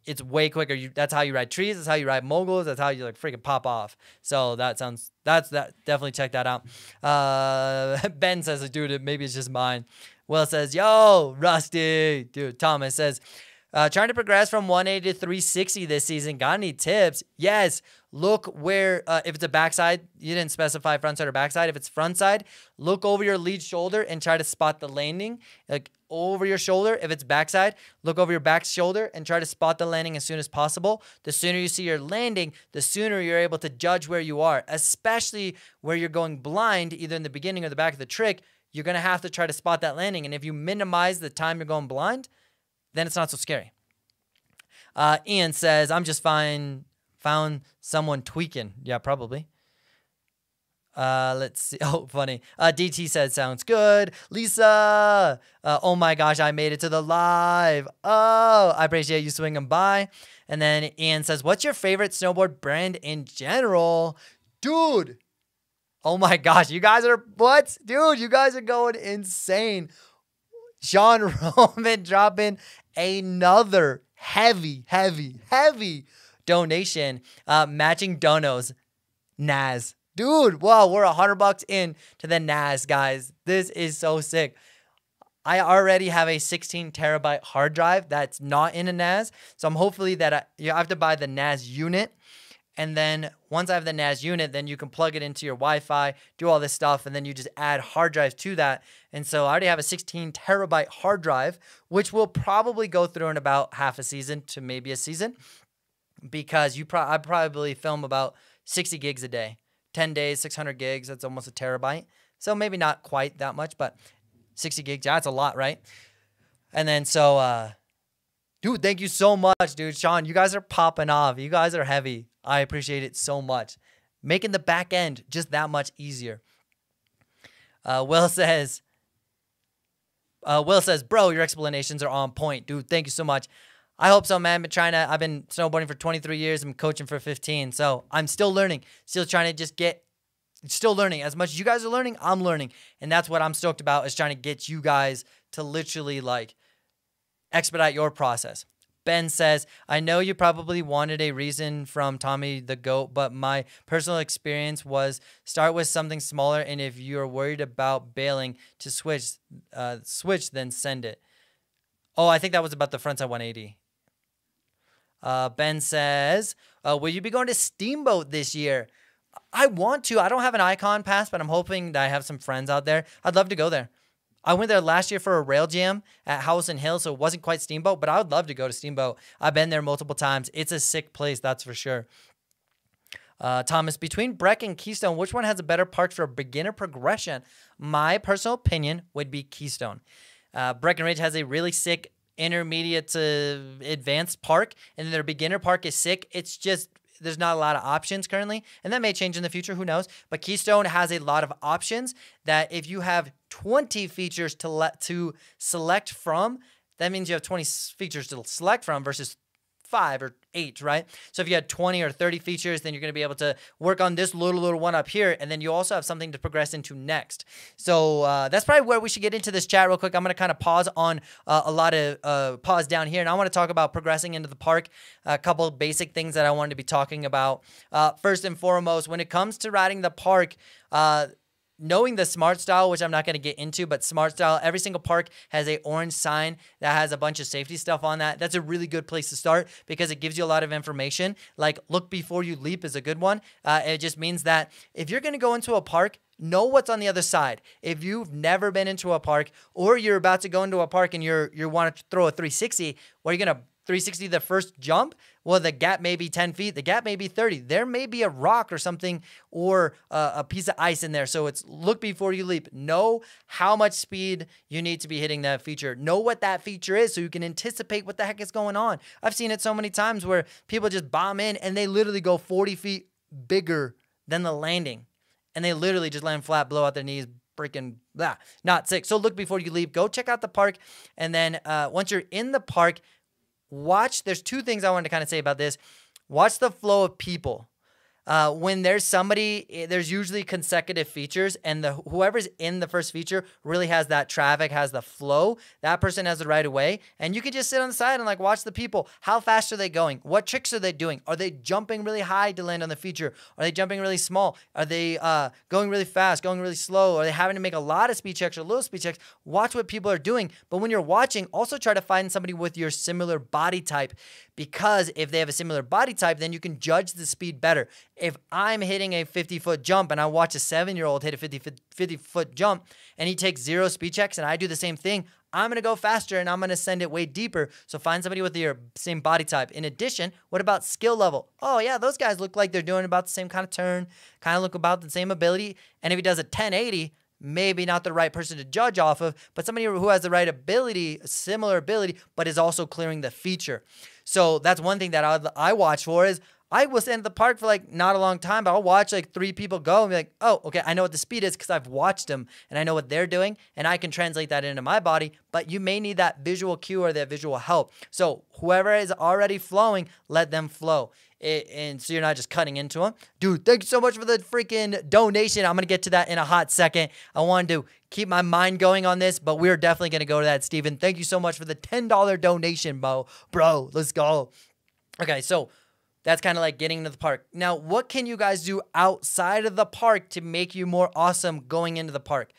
it's way quicker. That's how you ride trees. That's how you ride moguls. That's how you like freaking pop off. So that's definitely check that out. Ben says, dude, maybe it's just mine. Will says, yo, Rusty. Dude, Thomas says, trying to progress from 180 to 360 this season. Got any tips? Yes. Look where, if it's a backside, you didn't specify front side or backside. If it's front side, look over your lead shoulder and try to spot the landing. Like over your shoulder. If it's backside, look over your back shoulder and try to spot the landing as soon as possible. The sooner you see your landing, the sooner you're able to judge where you are, especially where you're going blind, either in the beginning or the back of the trick. You're going to have to try to spot that landing. And if you minimize the time you're going blind, then it's not so scary. Ian says, I'm just fine. Found someone tweaking. Yeah, probably. Let's see. Oh, funny. DT said, sounds good. Lisa. Oh my gosh, I made it to the live. Oh, I appreciate you swinging by. And then Ian says, what's your favorite snowboard brand in general? Dude. Oh my gosh, you guys are, what? Dude, you guys are going insane. Sean Roman dropping another heavy donation, matching donos. Naz. Dude, wow, we're $100 in to the Naz, guys. This is so sick. I already have a 16 terabyte hard drive that's not in a NAS. So I'm hopefully that you have to buy the NAS unit. And then once I have the NAS unit, then you can plug it into your Wi-Fi, do all this stuff, and then you just add hard drives to that. And so I already have a 16 terabyte hard drive, which will probably go through in about half a season to maybe a season, because I probably film about 60 gigs a day. 10 days, 600 gigs, that's almost a terabyte. So maybe not quite that much, but 60 gigs, yeah, that's a lot, right? And then so, dude, thank you so much, dude. Sean, you guys are popping off. You guys are heavy. I appreciate it so much. Making the back end just that much easier. Will says, bro, your explanations are on point. Dude, thank you so much. I hope so, man. I've been snowboarding for 23 years. I'm coaching for 15. So I'm still learning, still trying to still learning. As much as you guys are learning, I'm learning. And that's what I'm stoked about, is trying to get you guys to literally like expedite your process. Ben says, I know you probably wanted a reason from Tommy the GOAT, but my personal experience was start with something smaller, and if you're worried about bailing to switch, then send it. Oh, I think that was about the frontside 180. Ben says, will you be going to Steamboat this year? I want to. I don't have an Icon pass, but I'm hoping that I have some friends out there. I'd love to go there. I went there last year for a rail jam at Howison Hill, so it wasn't quite Steamboat, but I would love to go to Steamboat. I've been there multiple times. It's a sick place, that's for sure. Thomas, between Breck and Keystone, which one has a better park for beginner progression? My personal opinion would be Keystone. Breckenridge has a really sick intermediate to advanced park, and their beginner park is sick. It's just there's not a lot of options currently, and that may change in the future, who knows. But Keystone has a lot of options that if you have 20 features to select from, that means you have 20 features to select from versus 5 or 8, right? So if you had 20 or 30 features, then you're going to be able to work on this little one up here, and then you also have something to progress into next. So that's probably where we should get into this chat real quick. I'm going to kind of pause on a lot of pause down here, and I want to talk about progressing into the park. A couple of basic things that I wanted to be talking about. First and foremost, when it comes to riding the park, knowing the smart style, which I'm not going to get into, but smart style, every single park has a orange sign that has a bunch of safety stuff on that. That's a really good place to start because it gives you a lot of information. Like look before you leap is a good one. It just means that if you're going to go into a park, know what's on the other side. If you've never been into a park or you're about to go into a park and you want to throw a 360, what are you going to 360 the first jump, well, the gap may be 10 feet, the gap may be 30. There may be a rock or something or a piece of ice in there. So it's look before you leap. Know how much speed you need to be hitting that feature. Know what that feature is so you can anticipate what the heck is going on. I've seen it so many times where people just bomb in and they literally go 40 feet bigger than the landing. And they literally just land flat, blow out their knees, freaking blah, not sick. So look before you leap. Go check out the park. And then once you're in the park, watch. There's two things I wanted to kind of say about this. Watch the flow of people. When there's somebody, there's usually consecutive features, and whoever's in the first feature really has that traffic, has the flow. That person has the right of way, and you can just sit on the side and like watch the people. How fast are they going? What tricks are they doing? Are they jumping really high to land on the feature? Are they jumping really small? Are they going really fast, going really slow? Are they having to make a lot of speed checks or little speed checks? Watch what people are doing. But when you're watching, also try to find somebody with your similar body type, because if they have a similar body type, then you can judge the speed better. If I'm hitting a 50-foot jump and I watch a 7-year-old hit a 50-foot jump and he takes 0 speed checks and I do the same thing, I'm going to go faster and I'm going to send it way deeper. So find somebody with your same body type. In addition, what about skill level? Oh yeah, those guys look like they're doing about the same kind of turn, kind of look about the same ability. And if he does a 1080, maybe not the right person to judge off of, but somebody who has the right ability, similar ability, but is also clearing the feature. So that's one thing that I watch for is I will stand at the park for like not a long time, but I'll watch like 3 people go and be like, oh, okay, I know what the speed is because I've watched them and I know what they're doing and I can translate that into my body, but you may need that visual cue or that visual help. So whoever is already flowing, let them flow. And so you're not just cutting into them. Dude, thank you so much for the freaking donation. I'm going to get to that in a hot second. I wanted to keep my mind going on this, but we're definitely going to go to that, Steven. Thank you so much for the $10 donation, bro. Let's go. Okay, so that's kind of like getting into the park. Now, what can you guys do outside of the park to make you more awesome going into the park?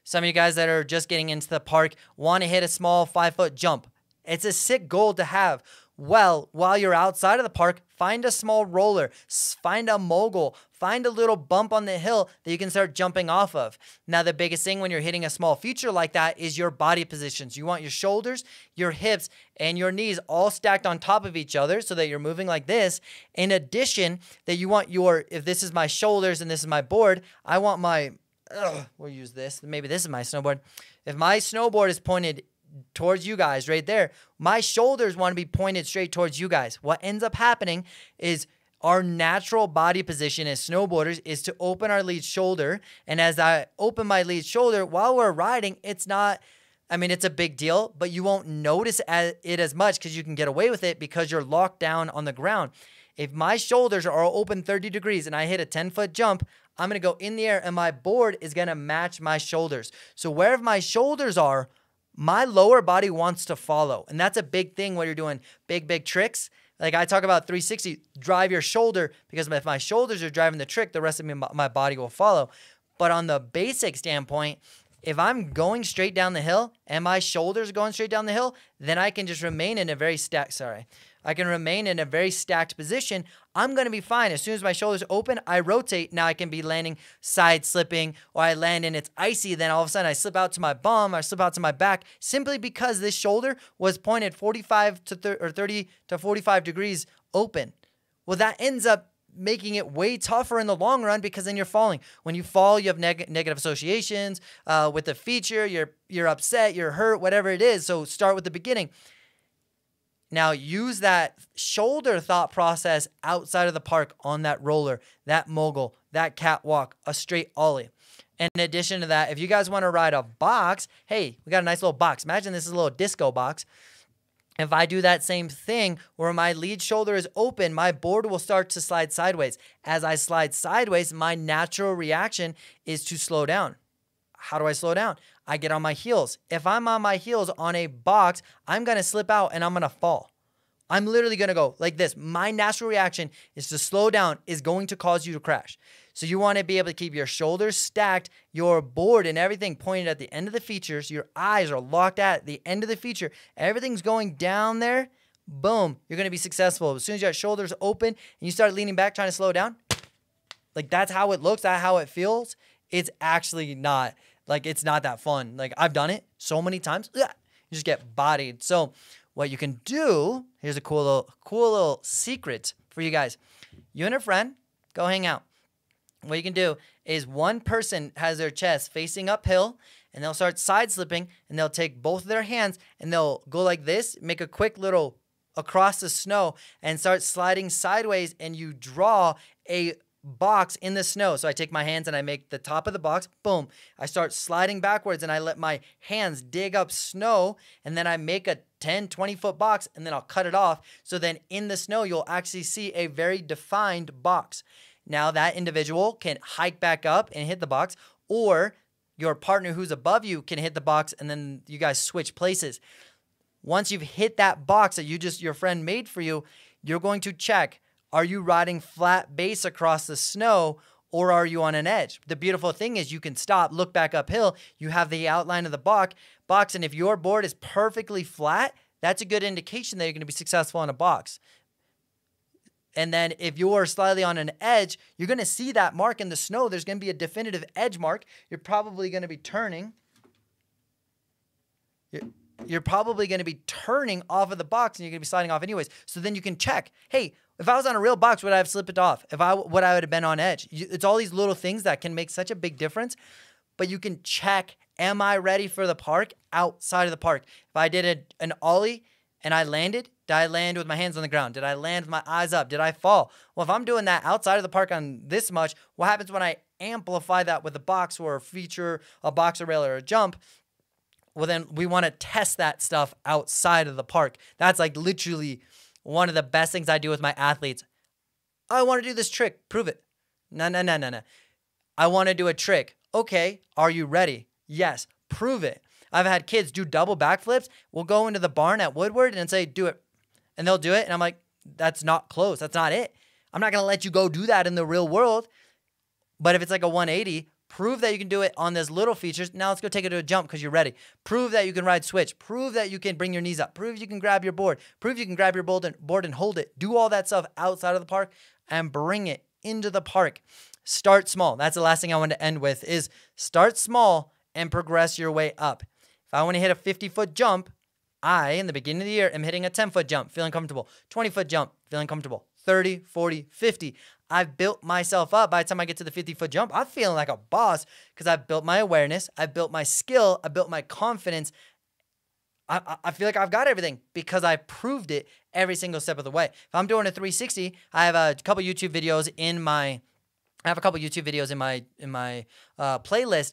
Some of you guys that are just getting into the park want to hit a small 5-foot jump. It's a sick goal to have. Well, while you're outside of the park, find a small roller, find a mogul, find a little bump on the hill that you can start jumping off of. Now, the biggest thing when you're hitting a small feature like that is your body positions. You want your shoulders, your hips, and your knees all stacked on top of each other so that you're moving like this. In addition, that you want if this is my shoulders and this is my board, I want we'll use this. Maybe this is my snowboard. If my snowboard is pointed towards you guys right there, my shoulders want to be pointed straight towards you guys. What ends up happening is our natural body position as snowboarders is to open our lead shoulder. And as I open my lead shoulder while we're riding, it's a big deal, but you won't notice it as much because you can get away with it because you're locked down on the ground. If my shoulders are open 30 degrees and I hit a 10-foot jump, I'm going to go in the air and my board is going to match my shoulders. So wherever my shoulders are, my lower body wants to follow. And that's a big thing when you're doing big tricks. Like I talk about 360, drive your shoulder, because if my shoulders are driving the trick, the rest of my body will follow. But on the basic standpoint, if I'm going straight down the hill and my shoulders are going straight down the hill, then I can just remain in a very stacked position. I'm going to be fine. As soon as my shoulders open, I rotate. Now I can be landing side slipping, or I land and it's icy. Then all of a sudden I slip out to my bum, I slip out to my back, simply because this shoulder was pointed 45 to 30 to 45 degrees open. Well, that ends up making it way tougher in the long run because then you're falling. When you fall, you have negative associations with the feature. You're upset, you're hurt, whatever it is. So start with the beginning. Now use that shoulder thought process outside of the park on that roller, that mogul, that catwalk, a straight ollie. And in addition to that, if you guys want to ride a box, hey, we got a nice little box. Imagine this is a little disco box. If I do that same thing where my lead shoulder is open, my board will start to slide sideways. As I slide sideways, my natural reaction is to slow down. How do I slow down? I get on my heels. If I'm on my heels on a box, I'm going to slip out and I'm going to fall. I'm literally going to go like this. My natural reaction is to slow down, is going to cause you to crash. So you want to be able to keep your shoulders stacked, your board and everything pointed at the end of the features. Your eyes are locked at the end of the feature. Everything's going down there. Boom. You're going to be successful. As soon as your shoulders open and you start leaning back trying to slow down, like that's how it looks, that's how it feels. It's actually not, like it's not that fun. Like I've done it so many times. You just get bodied. So what you can do, here's a cool little secret for you guys. You and a friend, go hang out. What you can do is one person has their chest facing uphill, and they'll start side slipping, and they'll take both of their hands, and they'll go like this, make a quick little across the snow, and start sliding sideways, and you draw a box in the snow. So I take my hands and I make the top of the box, boom. I start sliding backwards, and I let my hands dig up snow, and then I make a 10, 20-foot box, and then I'll cut it off. So then in the snow, you'll actually see a very defined box. Now that individual can hike back up and hit the box, or your partner who's above you can hit the box, and then you guys switch places. Once you've hit that box that your friend made for you, you're going to check, are you riding flat base across the snow, or are you on an edge? The beautiful thing is you can stop, look back uphill, you have the outline of the box, and if your board is perfectly flat, that's a good indication that you're going to be successful on a box. And then if you're slightly on an edge, you're going to see that mark in the snow. There's going to be a definitive edge mark. You're probably going to be turning. You're probably going to be turning off of the box, and you're going to be sliding off anyways. So then you can check, hey, if I was on a real box, would I have slipped it off? Would I have been on edge? It's all these little things that can make such a big difference. But you can check, am I ready for the park outside of the park? If I did an ollie and I landed, did I land with my hands on the ground? Did I land with my eyes up? Did I fall? Well, if I'm doing that outside of the park on this much, what happens when I amplify that with a box or a feature, a boxer rail or a jump? Well, then we want to test that stuff outside of the park. That's like literally one of the best things I do with my athletes. I want to do this trick. Prove it. No. I want to do a trick. Okay, are you ready? Yes. Prove it. I've had kids do double backflips. We'll go into the barn at Woodward and say, do it. And they'll do it. And I'm like, that's not close. That's not it. I'm not going to let you go do that in the real world. But if it's like a 180, prove that you can do it on those little features. Now let's go take it to a jump because you're ready. Prove that you can ride switch. Prove that you can bring your knees up. Prove you can grab your board. Prove you can grab your board and hold it. Do all that stuff outside of the park and bring it into the park. Start small. That's the last thing I want to end with is start small and progress your way up. If I want to hit a 50-foot jump, in the beginning of the year, am hitting a 10-foot jump, feeling comfortable. 20-foot jump, feeling comfortable. 30, 40, 50. I've built myself up. By the time I get to the 50-foot jump, I'm feeling like a boss because I've built my awareness. I've built my skill. I built my confidence. I feel like I've got everything because I proved it every single step of the way. If I'm doing a 360, I have a couple YouTube videos in my playlist.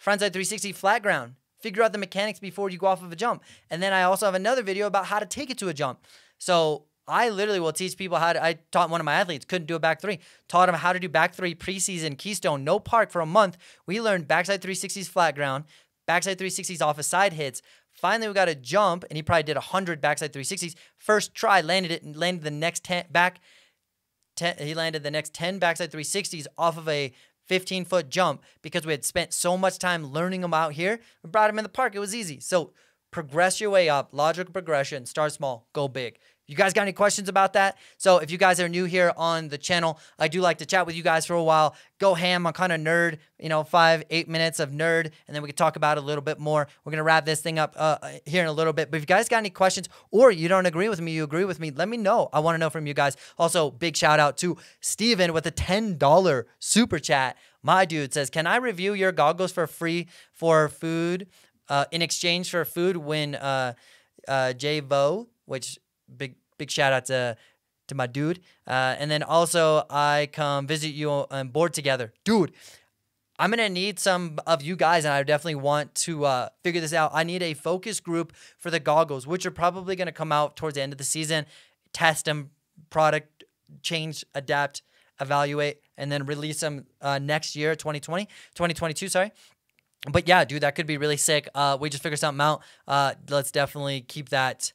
Frontside 360 flat ground. Figure out the mechanics before you go off of a jump. And then I also have another video about how to take it to a jump. So I literally will teach people I taught one of my athletes, couldn't do a back three, taught him how to do back three preseason Keystone, no park for a month. We learned backside 360s flat ground, backside 360s off of side hits. Finally, we got a jump, and he probably did 100 backside 360s. First try, landed it, and landed the next 10 he landed the next 10 backside 360s off of a 15-foot jump because we had spent so much time learning them out here. We brought him in the park. It was easy. So progress your way up. Logical progression. Start small. Go big. You guys got any questions about that? So if you guys are new here on the channel, I do like to chat with you guys for a while. Go ham on kind of nerd, 5-8 minutes of nerd, and then we can talk about it a little bit more. We're going to wrap this thing up here in a little bit. But if you guys got any questions or you don't agree with me, you agree with me, let me know. I want to know from you guys. Also, big shout out to Steven with a $10 super chat. My dude says, can I review your goggles for free for food in exchange for food when JVO, which... Big shout out to my dude. And then also I come visit you on board together. Dude, I'm going to need some of you guys, and I definitely want to figure this out. I need a focus group for the goggles, which are probably going to come out towards the end of the season, test them, product, change, adapt, evaluate, and then release them next year, 2022, sorry. But yeah, dude, that could be really sick. We just figured something out. Let's definitely keep that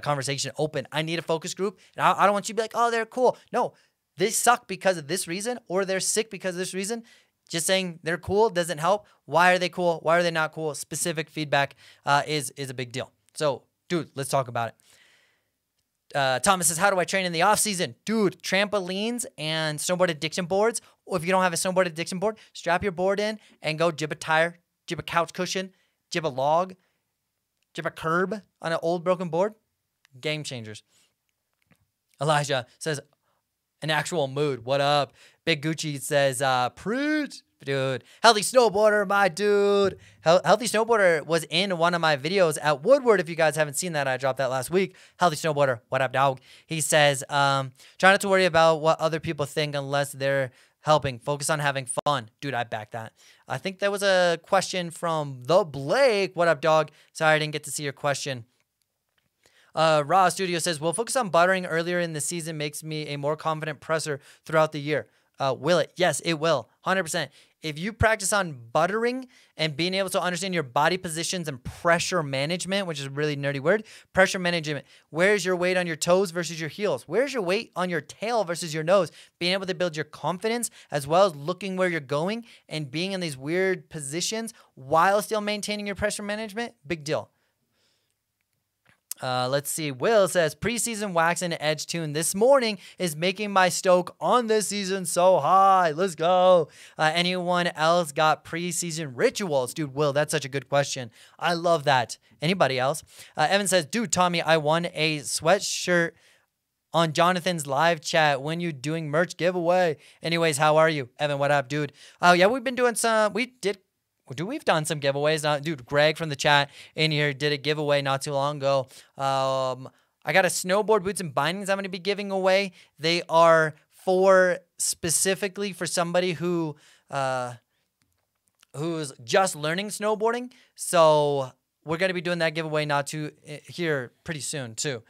conversation open. I need a focus group, and I don't want you to be like, oh, they're cool. No, they suck because of this reason, or they're sick because of this reason. Just saying they're cool doesn't help. Why are they cool? Why are they not cool? Specific feedback is a big deal. So, dude, let's talk about it. Thomas says, how do I train in the off season? Dude, trampolines and snowboard addiction boards. Or if you don't have a snowboard addiction board, strap your board in and go jib a tire, jib a couch cushion, jib a log. chip a curb on an old broken board. Game changers. Elijah says, an actual mood. What up? Big Gucci says, preach. Dude, Healthy Snowboarder, my dude. Healthy Snowboarder was in one of my videos at Woodward. If you guys haven't seen that, I dropped that last week. Healthy Snowboarder, what up, dog? He says, try not to worry about what other people think unless they're helping. Focus on having fun. Dude, I back that. I think there was a question from the Blake. What up, dog? Sorry, I didn't get to see your question. Raw Studio says, will focus on buttering earlier in the season makes me a more confident presser throughout the year. Will it? Yes, it will. 100%. If you practice on buttering and being able to understand your body positions and pressure management, which is a really nerdy word, pressure management, where's your weight on your toes versus your heels? Where's your weight on your tail versus your nose? Being able to build your confidence as well as looking where you're going and being in these weird positions while still maintaining your pressure management, big deal. Let's see. Will says, preseason wax and edge tune this morning is making my stoke on this season so high. Let's go. Anyone else got preseason rituals? Dude, Will, that's such a good question. I love that. Anybody else? Evan says, dude, Tommy, I won a sweatshirt on Jonathan's live chat when you doing merch giveaway. Anyways, how are you? Evan, what up, dude? Oh, yeah, we've been doing we've done some giveaways. Dude, Greg from the chat in here did a giveaway not too long ago. I got a snowboard boots and bindings I'm going to be giving away. They are specifically for somebody who's just learning snowboarding. So we're going to be doing that giveaway here pretty soon too.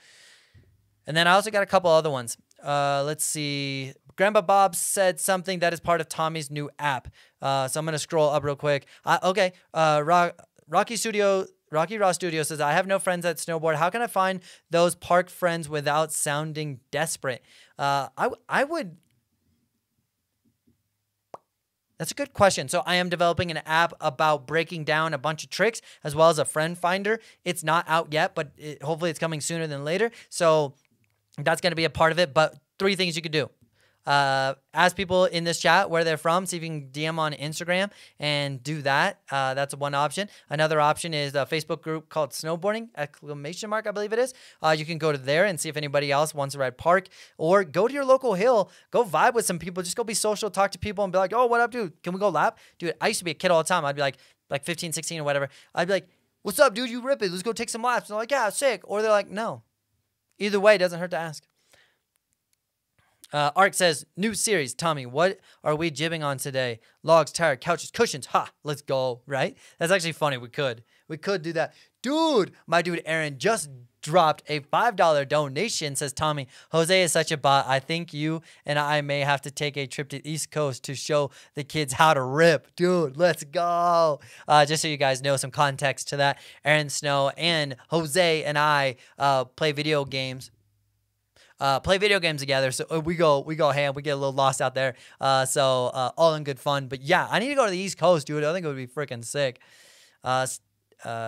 And then I also got a couple other ones. Let's see. Grandpa Bob said something that is part of Tommy's new app. So I'm going to scroll up real quick. Okay. Rocky Raw Studio says, I have no friends that snowboard. How can I find those park friends without sounding desperate? I would. That's a good question. So I am developing an app about breaking down a bunch of tricks as well as a friend finder. It's not out yet, but hopefully it's coming sooner than later. So that's going to be a part of it. But 3 things you could do. Ask people in this chat where they're from. See if you can DM on Instagram and do that. That's one option. Another option is a Facebook group called Snowboarding, ! I believe it is. You can go to there and see if anybody else wants to ride park, or go to your local hill, go vibe with some people, just go be social, talk to people and be like, oh, what up, dude? Can we go lap? Dude, I used to be a kid all the time. I'd be like 15, 16 or whatever. I'd be like, what's up, dude? You rip it. Let's go take some laps. And they're like, yeah, sick. Or they're like, no. Either way, it doesn't hurt to ask. Ark says, new series. Tommy, what are we jibbing on today? Logs, tire, couches, cushions. Ha, let's go, right? That's actually funny. We could do that. Dude, my dude Aaron just dropped a $5 donation. Says, Tommy, Jose is such a bot. I think you and I may have to take a trip to the East Coast to show the kids how to rip. Dude, let's go. Just so you guys know some context to that, Aaron Snow and Jose and I play video games together. So we go ham. We get a little lost out there. So all in good fun. But yeah, I need to go to the East Coast, dude. I think it would be freaking sick.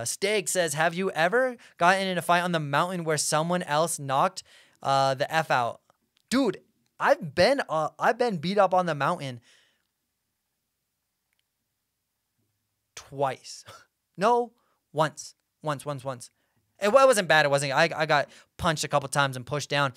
Steak says, have you ever gotten in a fight on the mountain where someone else knocked the F out? Dude, I've been beat up on the mountain twice. No, once. It wasn't bad. It wasn't. I got punched a couple times and pushed down.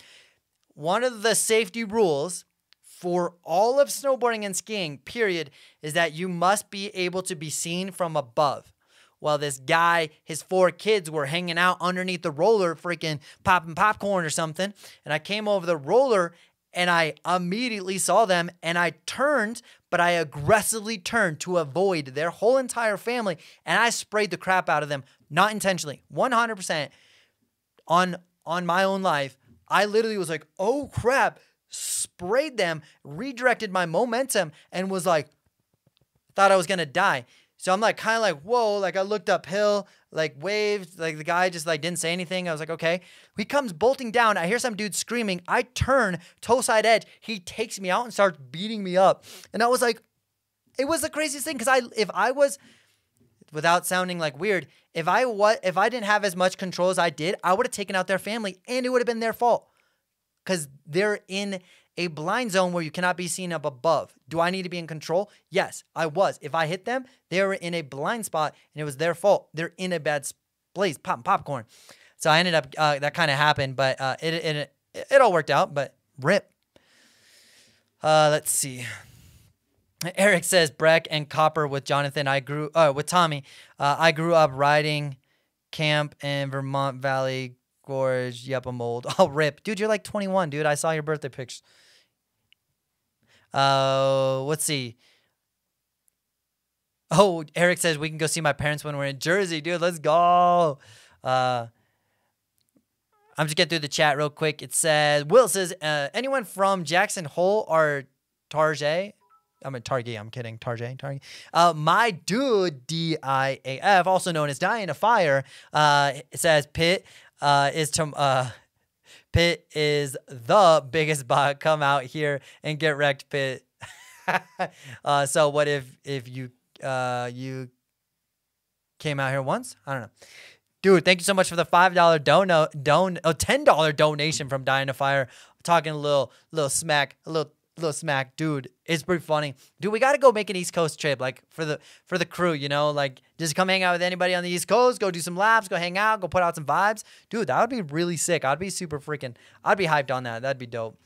One of the safety rules for all of snowboarding and skiing, period, is that you must be able to be seen from above. Well, this guy, his 4 kids were hanging out underneath the roller, freaking popping popcorn or something. And I came over the roller and I immediately saw them and I turned, but I aggressively turned to avoid their whole entire family. And I sprayed the crap out of them, not intentionally, 100% on my own life. I literally was like, oh crap, sprayed them, redirected my momentum and was like, thought I was going to die. So I'm like, kind of like, whoa, like I looked uphill, like waved, like the guy just like didn't say anything. I was like, okay. He comes bolting down. I hear some dude screaming. I turn toe side edge. He takes me out and starts beating me up. And I was like, it was the craziest thing. Cause if I was, without sounding like weird, if I didn't have as much control as I did, I would have taken out their family and it would have been their fault. Cause they're in a blind zone where you cannot be seen up above. Do I need to be in control? Yes, I was. If I hit them, they were in a blind spot and it was their fault. They're in a bad Blaze popping popcorn. So I ended up that kind of happened, but it all worked out. But rip. Let's see. Eric says Breck and Copper with Jonathan. With Tommy. I grew up riding camp in Vermont Valley Gorge. Yep, I'm old. Oh, rip, dude. You're like 21, dude. I saw your birthday pictures. Let's see. Oh, Eric says we can go see my parents when we're in Jersey, dude. Let's go. I'm just getting through the chat real quick. It says, Will says, anyone from Jackson Hole or Tarjay? I'm kidding. Tarjay. My dude, DIAF, also known as Dying to Fire, it says Pitt is the biggest bot. Come out here and get wrecked, Pitt. So what if you came out here once? I don't know. Dude, thank you so much for the $5 $10 donation from Dying to Fire. Talking a little smack, a little smack, dude. It's pretty funny, dude. We gotta go make an East Coast trip, like for the crew, you know, like just come hang out with anybody on the East Coast, go do some laps, go hang out, go put out some vibes, dude. That would be really sick. I'd be hyped on that. That'd be dope.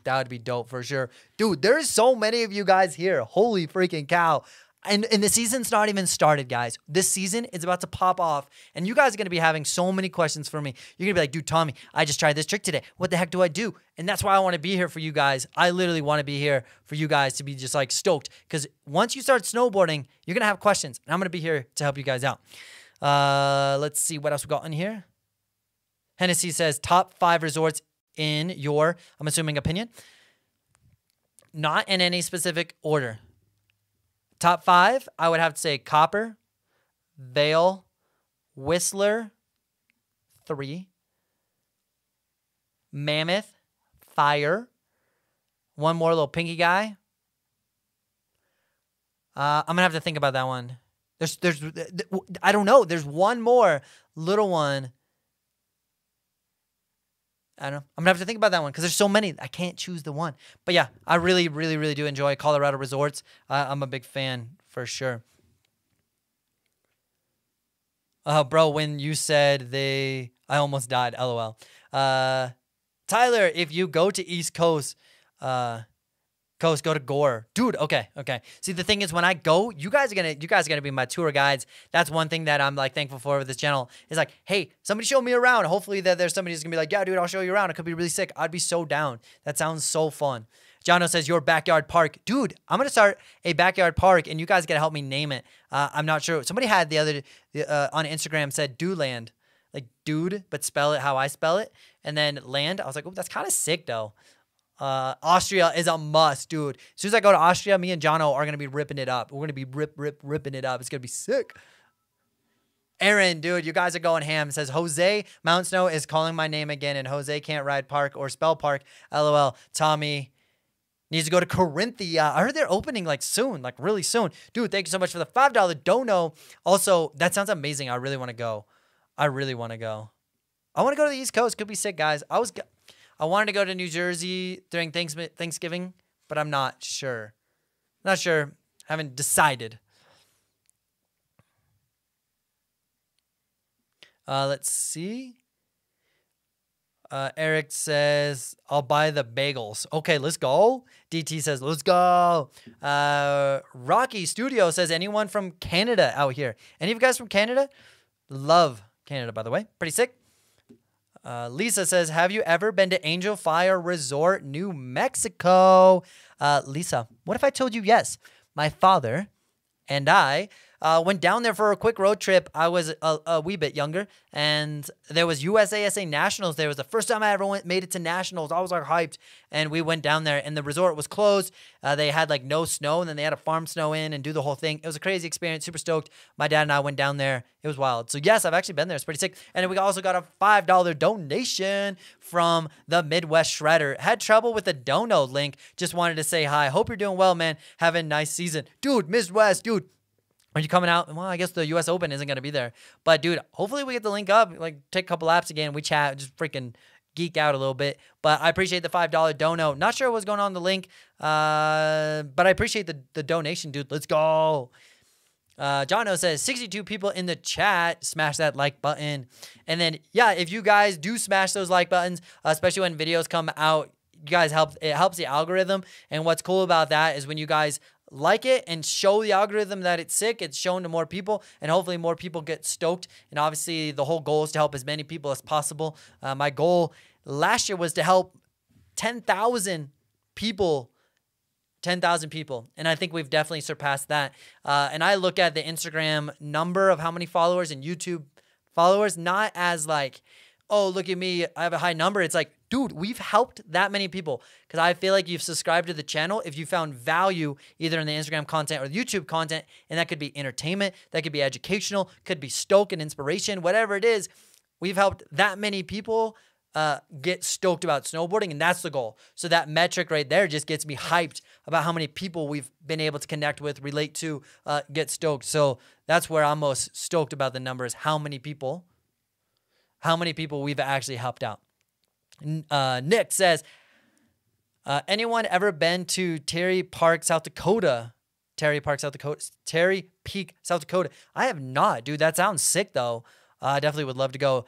That would be dope for sure, dude. There's so many of you guys here. Holy freaking cow! And the season's not even started, guys. This season is about to pop off, and you guys are going to be having so many questions for me. You're going to be like, dude, Tommy, I just tried this trick today. What the heck do I do? And that's why I want to be here for you guys. I literally want to be here for you guys to be just like stoked, because once you start snowboarding, you're going to have questions, and I'm going to be here to help you guys out. Let's see what else we got in here. Hennessy says, top 5 resorts in your, I'm assuming, opinion. Not in any specific order. Top 5, I would have to say Copper, Vail, Whistler, 3, Mammoth, Fire, one more little pinky guy. I'm gonna have to think about that one. There's I don't know. There's one more little one. I don't know. I'm gonna have to think about that one because there's so many. I can't choose the one. But yeah, I really, really, really do enjoy Colorado resorts. I'm a big fan for sure. Bro, when you said I almost died. LOL. Tyler, if you go to East Coast, go to Gore. Dude, okay. See, the thing is, when I go, you guys are gonna be my tour guides. That's one thing that I'm like thankful for with this channel. Is like, hey, somebody show me around. Hopefully that there's somebody who's gonna be like, yeah, dude, I'll show you around. It could be really sick. I'd be so down. That sounds so fun. Jono says, your backyard park. Dude, I'm gonna start a backyard park, and you guys gotta help me name it. I'm not sure. Somebody had the other on Instagram said Dooland. Like dude, but spell it how I spell it. And then land. I was like, oh, that's kind of sick though. Austria is a must, dude. As soon as I go to Austria, me and Jono are going to be ripping it up. We're going to be ripping it up. It's going to be sick. Aaron, dude, you guys are going ham. It says, Jose Mount Snow is calling my name again, and Jose can't ride park or spell park. LOL. Tommy needs to go to Corinthia. I heard they're opening like soon, like really soon. Dude, thank you so much for the $5 dono. Also, that sounds amazing. I really want to go. I want to go to the East Coast. Could be sick, guys. I wanted to go to New Jersey during Thanksgiving, but I'm not sure. Haven't decided. Let's see. Eric says, I'll buy the bagels. Okay, let's go. DT says, let's go. Rocky Studio says, anyone from Canada out here? Any of you guys from Canada? Love Canada, by the way. Pretty sick. Lisa says, have you ever been to Angel Fire Resort, New Mexico? Lisa, what if I told you yes? My father and I went down there for a quick road trip. I was a wee bit younger, and there was USASA Nationals. There was the first time I ever made it to Nationals. I was like hyped, and we went down there, and the resort was closed. They had like no snow, and then they had to farm snow in and do the whole thing. It was a crazy experience, super stoked. My dad and I went down there. It was wild. So yes, I've actually been there. It's pretty sick. And then we also got a $5 donation from the Midwest Shredder. Had trouble with the dono link. Just wanted to say hi. Hope you're doing well, man. Have a nice season. Dude, Midwest, dude. Are you coming out? Well, I guess the U.S. Open isn't going to be there. But, dude, hopefully we get the link up. Like, take a couple laps again. We chat, just freaking geek out a little bit. But I appreciate the $5 dono. Not sure what's going on in the link. But I appreciate the donation, dude. Let's go. John O says 62 people in the chat. Smash that like button. And then, yeah, if you guys do smash those like buttons, especially when videos come out, you guys it helps the algorithm. And what's cool about that is when you guys like it and show the algorithm that it's sick, it's shown to more people, and hopefully more people get stoked. And obviously the whole goal is to help as many people as possible. My goal last year was to help 10,000 people. 10,000 people. And I think we've definitely surpassed that. And I look at the Instagram number of how many followers and YouTube followers, not as like, oh, look at me, I have a high number. It's like, dude, we've helped that many people, because I feel like you've subscribed to the channel if you found value either in the Instagram content or the YouTube content, and that could be entertainment, that could be educational, could be stoke and inspiration, whatever it is. We've helped that many people get stoked about snowboarding, and that's the goal. So that metric right there just gets me hyped about how many people we've been able to connect with, relate to, get stoked. So that's where I'm most stoked about the numbers, how many people we've actually helped out. Nick says, anyone ever been to Terry Park, South Dakota? Terry Peak, South Dakota. I have not, dude. That sounds sick, though. I definitely would love to go.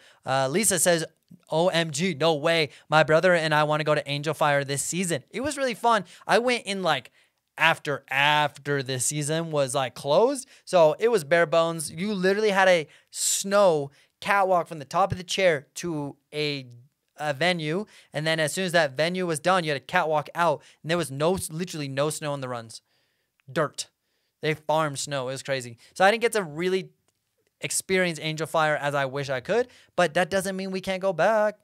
Lisa says, OMG, no way. My brother and I want to go to Angel Fire this season. It was really fun. I went in like after the season was like closed. So it was bare bones. You literally had a snow catwalk from the top of the chair to a venue, and then as soon as that venue was done, you had a catwalk out, and there was literally no snow on the runs. Dirt. They farmed snow. It was crazy. So I didn't get to really experience Angel Fire as I wish I could, but that doesn't mean we can't go back.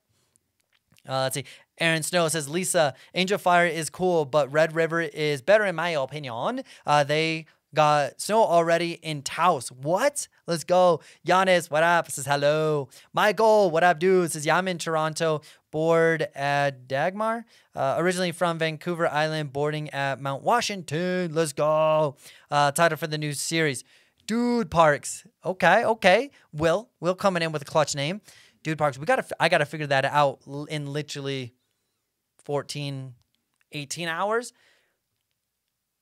Let's see. Aaron Snow says, Lisa, Angel Fire is cool, but Red River is better in my opinion. They got snow already in Taos. What? Let's go. Giannis, what up? Says hello. Michael, what up, dude? Says, yeah, I'm in Toronto, board at Dagmar. Originally from Vancouver Island, boarding at Mount Washington. Let's go. Title for the new series, Dude Parks. Okay. Will coming in with a clutch name. Dude Parks. I gotta figure that out in literally 14, 18 hours.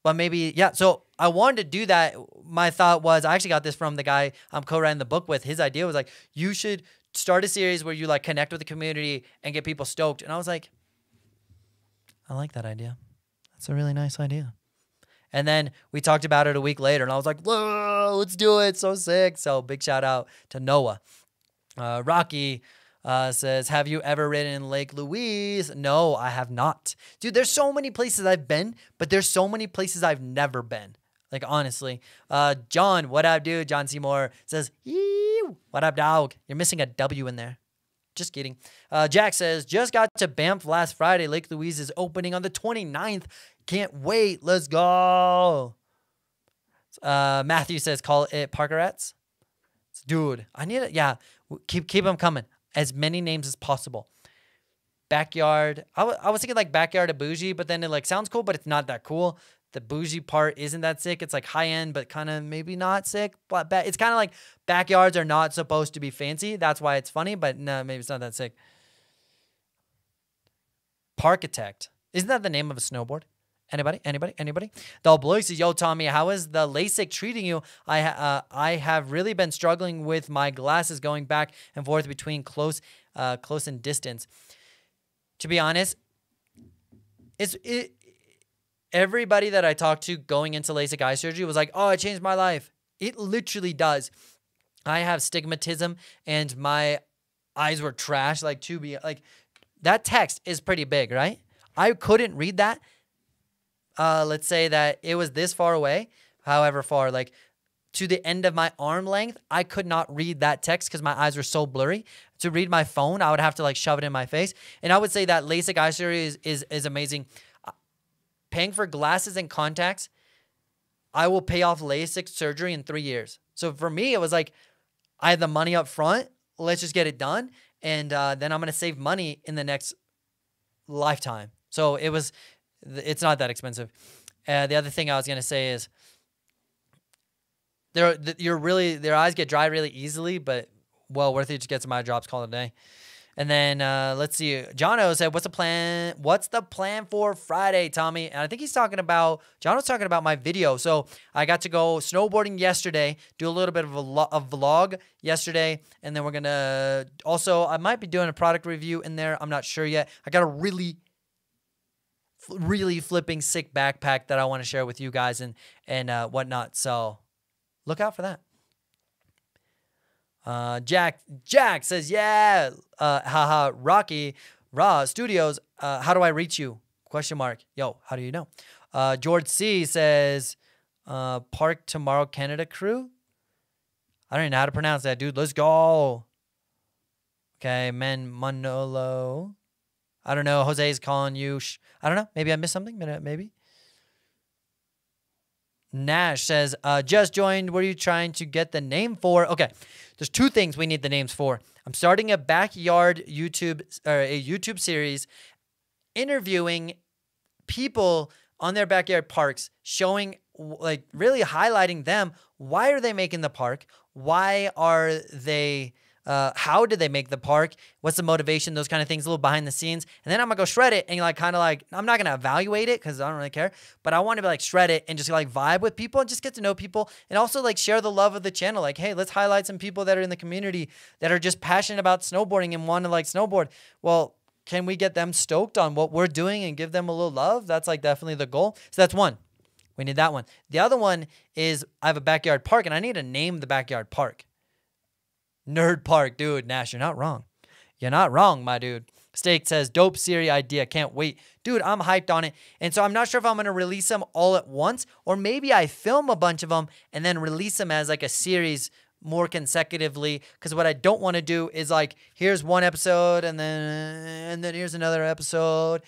But maybe, yeah. So I wanted to do that. My thought was, I actually got this from the guy I'm co-writing the book with. His idea was like, you should start a series where you like connect with the community and get people stoked. And I was like, I like that idea. That's a really nice idea. And then we talked about it a week later, and I was like, whoa, let's do it. So sick. So big shout out to Noah. Rocky says, have you ever ridden in Lake Louise? No, I have not. Dude, there's so many places I've been, but there's so many places I've never been. Like, honestly. John, what up, dude? John Seymour says, eew, what up, dog? You're missing a W in there. Just kidding. Jack says, just got to Banff last Friday. Lake Louise is opening on the 29th. Can't wait. Let's go. Matthew says, call it Parkerettes. Dude, I need it. Yeah, keep them coming. As many names as possible. Backyard. I was thinking like Backyard of Bougie, but then it like sounds cool, but it's not that cool. The bougie part isn't that sick. It's like high end, but kind of maybe not sick. But it's kind of like backyards are not supposed to be fancy. That's why it's funny, but no, maybe it's not that sick. Parkitect. Isn't that the name of a snowboard? Anybody? The Bloy says, yo, Tommy, how is the LASIK treating you? I have really been struggling with my glasses going back and forth between close and distance. To be honest, everybody that I talked to going into LASIK eye surgery was like, oh, it changed my life. It literally does. I have stigmatism and my eyes were trash. Like, to be like, that text is pretty big, right? I couldn't read that. Let's say that it was this far away, however far, like to the end of my arm length, I could not read that text because my eyes were so blurry. To read my phone, I would have to like shove it in my face. And I would say that LASIK eye surgery is amazing. Paying for glasses and contacts, I will pay off LASIK surgery in 3 years. So for me, it was like, I have the money up front. Let's just get it done. And then I'm going to save money in the next lifetime. So it's not that expensive. The other thing I was going to say is their eyes get dry really easily, but well worth it to get some eye drops, call it a day. And then let's see. Jono said, "What's the plan? What's the plan for Friday, Tommy?" And I think he's talking about Jono's talking about my video. So I got to go snowboarding yesterday, do a little bit of a vlog yesterday, and then we're gonna also I might be doing a product review in there. I'm not sure yet. I got a really flipping sick backpack that I want to share with you guys and whatnot. So look out for that. Jack says, yeah, haha, Rocky, Raw Studios, how do I reach you? Question mark. Yo, how do you know? George C says, Park Tomorrow Canada crew? I don't even know how to pronounce that, dude. Let's go. Okay, Manolo. I don't know. Jose's calling you. I don't know. Maybe I missed something. Maybe. Nash says, just joined. What are you trying to get the name for? Okay. There's two things we need the names for. I'm starting a backyard YouTube or a YouTube series interviewing people on their backyard parks, showing, like, really highlighting them. Why are they making the park? Why are they, how did they make the park? What's the motivation? Those kind of things, a little behind the scenes. And then I'm going to go shred it and I'm not going to evaluate it because I don't really care, but I want to like shred it and just like vibe with people and just get to know people and also like share the love of the channel. Like, hey, let's highlight some people that are in the community that are just passionate about snowboarding and want to like snowboard. Well, can we get them stoked on what we're doing and give them a little love? That's like definitely the goal. So that's one. We need that one. The other one is I have a backyard park and I need to name the backyard park. Nerd Park, dude. Nash, you're not wrong. You're not wrong, my dude. Steak says, dope Siri idea. Can't wait. Dude, I'm hyped on it. And so I'm not sure if I'm going to release them all at once or maybe I film a bunch of them and then release them as like a series more consecutively, because what I don't want to do is like, here's one episode and then here's another episode.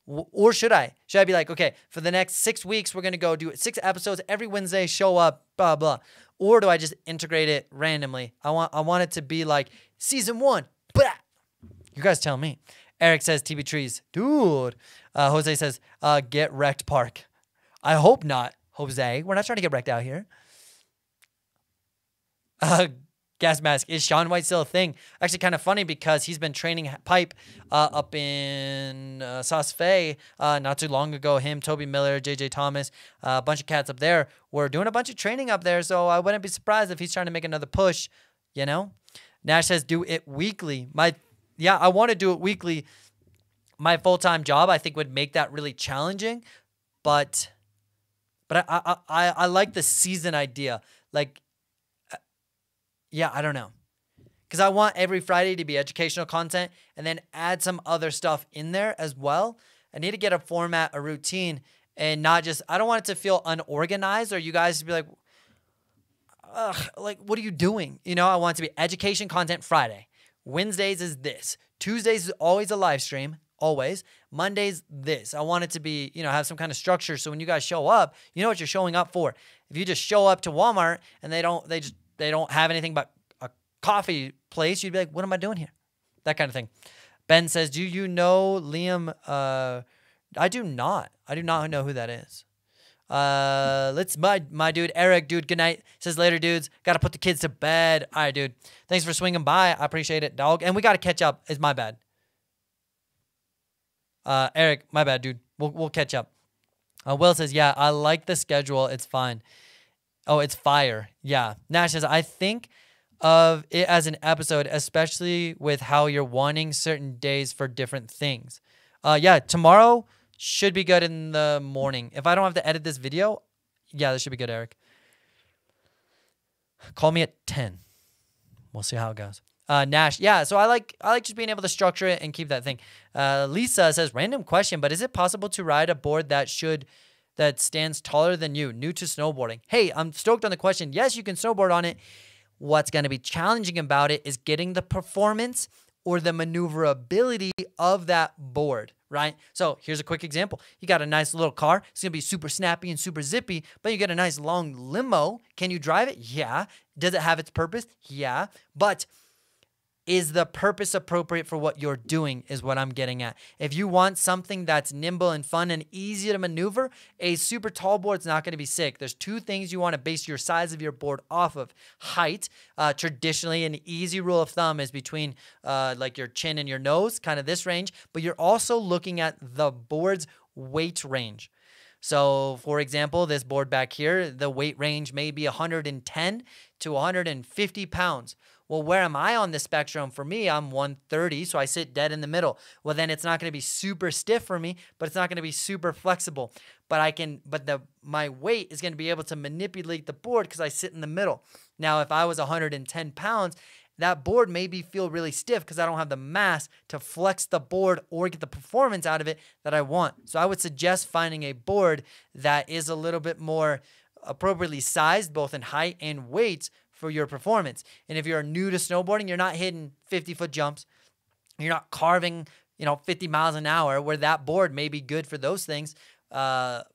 Or should I? Should I be like, okay, for the next 6 weeks, we're going to go do 6 episodes every Wednesday, show up, blah, blah. Or do I just integrate it randomly? I want it to be like season 1. Blah. You guys tell me. Eric says TB Trees. Dude. Jose says, get wrecked park. I hope not, Jose. We're not trying to get wrecked out here. Gas mask. Is Shaun White still a thing? Actually, kind of funny because he's been training pipe up in Sauce Fe not too long ago. Him, Toby Miller, JJ Thomas, a bunch of cats up there were doing a bunch of training up there. So I wouldn't be surprised if he's trying to make another push, you know? Nash says do it weekly. I want to do it weekly. My full-time job, I think, would make that really challenging. But I like the season idea. Like, yeah, I don't know. Because I want every Friday to be educational content and then add some other stuff in there as well. I need to get a format, a routine, and not just, I don't want it to feel unorganized or you guys to be like, ugh, like, what are you doing? You know, I want it to be education content Friday. Wednesdays is this. Tuesdays is always a live stream, always. Mondays, this. I want it to be, you know, have some kind of structure so when you guys show up, you know what you're showing up for. If you just show up to Walmart and they don't have anything but a coffee place, you'd be like, what am I doing here? That kind of thing. Ben says, do you know Liam? I do not. I do not know who that is. My dude, Eric, dude, good night. Says later, dudes. Got to put the kids to bed. All right, dude. Thanks for swinging by. I appreciate it, dog. And we got to catch up. It's my bad. Eric, my bad, dude. We'll catch up. Will says, yeah, I like the schedule. It's fine. Oh, it's fire. Yeah. Nash says, I think of it as an episode, especially with how you're wanting certain days for different things. Yeah, tomorrow should be good in the morning. If I don't have to edit this video, yeah, this should be good, Eric. Call me at 10. We'll see how it goes. Nash, yeah, so I like just being able to structure it and keep that thing. Lisa says, random question, but is it possible to ride a board that stands taller than you, new to snowboarding? Hey, I'm stoked on the question. Yes, you can snowboard on it. What's going to be challenging about it is getting the performance or the maneuverability of that board, right? So here's a quick example. You got a nice little car. It's going to be super snappy and super zippy, but you get a nice long limo. Can you drive it? Yeah. Does it have its purpose? Yeah. But is the purpose appropriate for what you're doing is what I'm getting at. If you want something that's nimble and fun and easy to maneuver, a super tall board's not going to be sick. There's two things you want to base your size of your board off of. Height, traditionally an easy rule of thumb is between like your chin and your nose, kind of this range, but you're also looking at the board's weight range. So, for example, this board back here, the weight range may be 110 to 150 pounds. Well, where am I on the spectrum? For me, I'm 130, so I sit dead in the middle. Well, then it's not going to be super stiff for me, but it's not going to be super flexible. But my weight is going to be able to manipulate the board because I sit in the middle. Now, if I was 110 pounds, that board maybe feel really stiff because I don't have the mass to flex the board or get the performance out of it that I want. So I would suggest finding a board that is a little bit more appropriately sized, both in height and weight, for your performance. And if you're new to snowboarding, you're not hitting 50-foot jumps. You're not carving, 50 miles an hour, where that board may be good for those things. But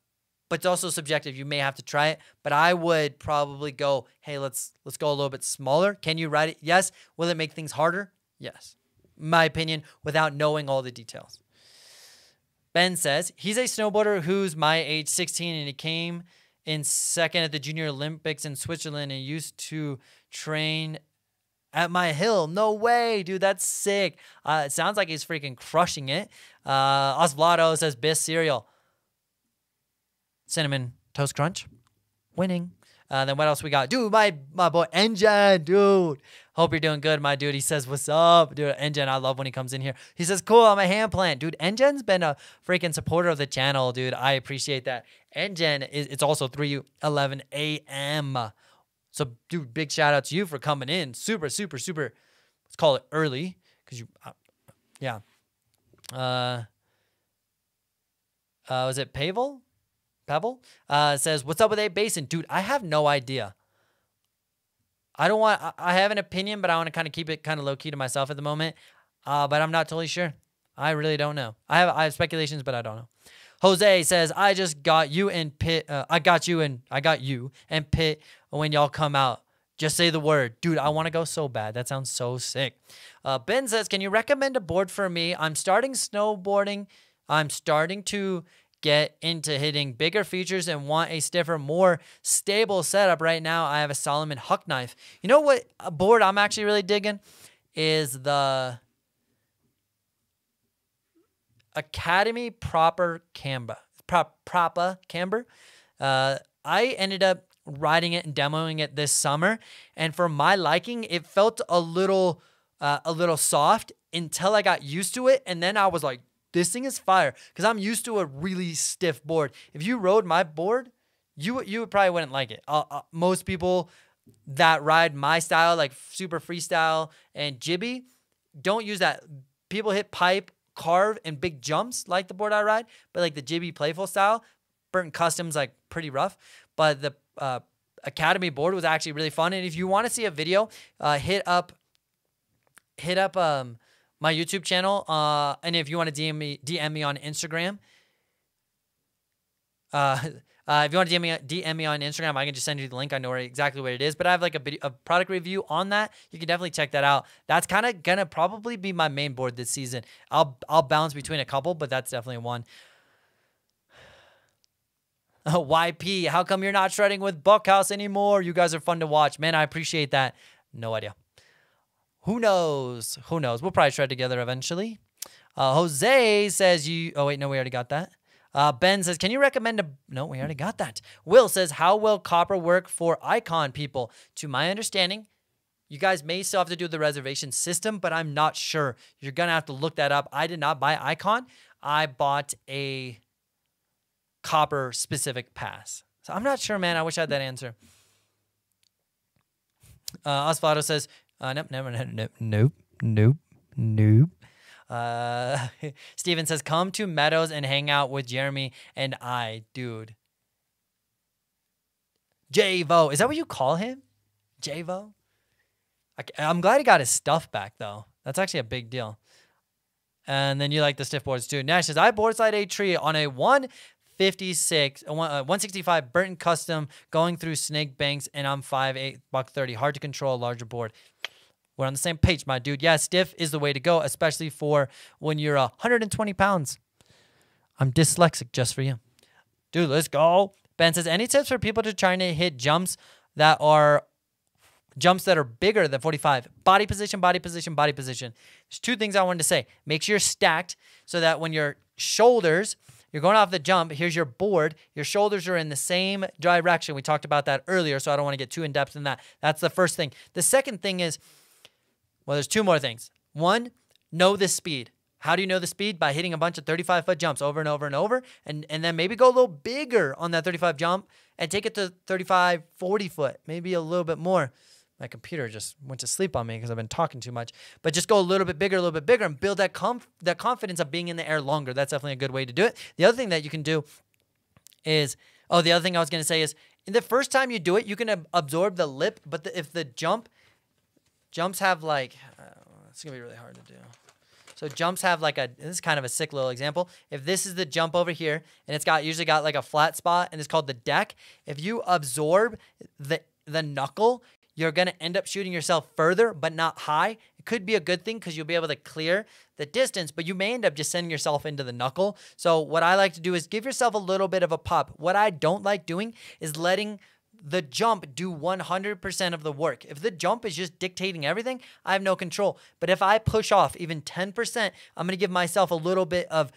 it's also subjective. You may have to try it. But I would probably go, hey, let's go a little bit smaller. Can you ride it? Yes. Will it make things harder? Yes. My opinion, without knowing all the details. Ben says, he's a snowboarder who's my age, 16, and he came in second at the Junior Olympics in Switzerland and used to train at my hill. No way, dude. That's sick. It sounds like he's freaking crushing it. Osvaldo says, best cereal. Cinnamon Toast Crunch. Winning. Then what else we got? Dude, my boy, Engine, dude. Hope you're doing good, my dude. He says, what's up? Dude, Engine, I love when he comes in here. He says, cool, I'm a hand plant. Dude, Engine's been a freaking supporter of the channel, dude. I appreciate that. Engine, it's also 3:11 a.m. So, dude, big shout out to you for coming in. Super, super, super, let's call it early. Because yeah. Was it Pavel? Says, what's up with A Basin? Dude, I have no idea. I have an opinion, but I want to kind of keep it kind of low key to myself at the moment. But I'm not totally sure. I really don't know. I have speculations, but I don't know. Jose says, I just got you and Pitt. I got you and Pitt when y'all come out. Just say the word. Dude, I want to go so bad. That sounds so sick. Ben says, can you recommend a board for me? I'm starting snowboarding. I'm starting to get into hitting bigger features and want a stiffer, more stable setup. Right now, I have a Salomon Huck Knife. You know what a board I'm actually really digging is the Academy Proper Camber. Proper Camber. I ended up riding it and demoing it this summer, and for my liking, it felt a little soft until I got used to it, and then I was like, this thing is fire, because I'm used to a really stiff board. If you rode my board, you probably wouldn't like it. Most people that ride my style, like super freestyle and jibby, don't use that. People hit pipe, carve, and big jumps like the board I ride, but like the jibby playful style, Burton Customs, like pretty rough. But the Academy board was actually really fun. And if you want to see a video, hit up my YouTube channel, and if you want to DM me on Instagram, if you want to DM me on Instagram, I can just send you the link. I know exactly what it is, but I have like a product review on that. You can definitely check that out. That's kind of gonna probably be my main board this season. I'll bounce between a couple, but that's definitely one. YP, how come you're not shredding with Buckhouse anymore? You guys are fun to watch, man. I appreciate that. No idea. Who knows? Who knows? We'll probably shred together eventually. Jose says oh wait, no, we already got that. Ben says, can you recommend no, we already got that. Will says, how will copper work for Icon people? To my understanding, you guys may still have to do the reservation system, but I'm not sure. You're going to have to look that up. I did not buy Icon. I bought a copper specific pass. So I'm not sure, man. I wish I had that answer. Osvaldo says, nope. Steven says, come to Meadows and hang out with Jeremy and I, dude. J-Vo. Is that what you call him? J-Vo? I'm glad he got his stuff back, though. That's actually a big deal. And then you like the stiff boards, too. Nash says, I boardslide a tree on a 165 Burton Custom going through snake banks, and I'm 5'8", $130. Hard to control a larger board. We're on the same page, my dude. Yeah, stiff is the way to go, especially for when you're 120 pounds. I'm dyslexic just for you. Dude, let's go. Ben says, any tips for people to trying to hit jumps that are bigger than 45? Body position, body position, body position. There's two things I wanted to say. Make sure you're stacked so that when your shoulders, you're going off the jump, here's your board, your shoulders are in the same direction. We talked about that earlier, so I don't want to get too in-depth in that. That's the first thing. The second thing is, well, there's two more things. One, know the speed. How do you know the speed? By hitting a bunch of 35-foot jumps over and over and over, and then maybe go a little bigger on that 35 jump and take it to 35, 40 foot, maybe a little bit more. My computer just went to sleep on me because I've been talking too much. But just go a little bit bigger, and build that confidence of being in the air longer. That's definitely a good way to do it. The other thing that you can do is, the other thing I was going to say is, in the first time you do it, you can absorb the lip, but if the jumps have like, it's going to be really hard to do. So jumps have like this is kind of a sick little example. If this is the jump over here, and it's usually got like a flat spot, and it's called the deck. If you absorb the knuckle, you're going to end up shooting yourself further, but not high. It could be a good thing because you'll be able to clear the distance, but you may end up just sending yourself into the knuckle. So what I like to do is give yourself a little bit of a pop. What I don't like doing is letting the jump do 100% of the work. If the jump is just dictating everything, I have no control. But if I push off even 10%, I'm going to give myself a little bit of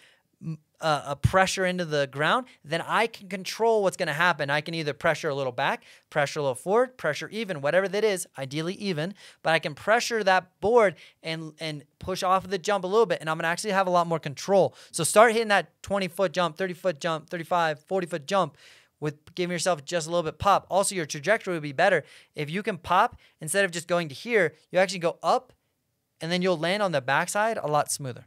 a pressure into the ground, then I can control what's going to happen. I can either pressure a little back, pressure a little forward, pressure even, whatever that is, ideally even, but I can pressure that board and push off of the jump a little bit, and I'm going to actually have a lot more control. So start hitting that 20-foot jump, 30-foot jump, 35, 40-foot jump with giving yourself just a little bit pop. Also, your trajectory would be better. If you can pop, instead of just going to here, you actually go up, and then you'll land on the backside a lot smoother.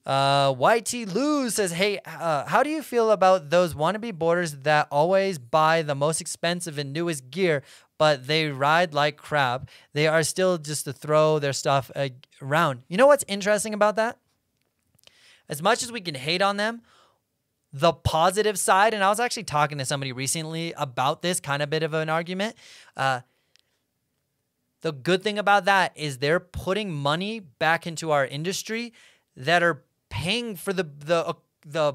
YT Lou says, hey, how do you feel about those wannabe boarders that always buy the most expensive and newest gear, but they ride like crap? They are still just to throw their stuff around. You know what's interesting about that? As much as we can hate on them, the positive side, and I was actually talking to somebody recently about this kind of bit of an argument. The good thing about that is they're putting money back into our industry that are paying for the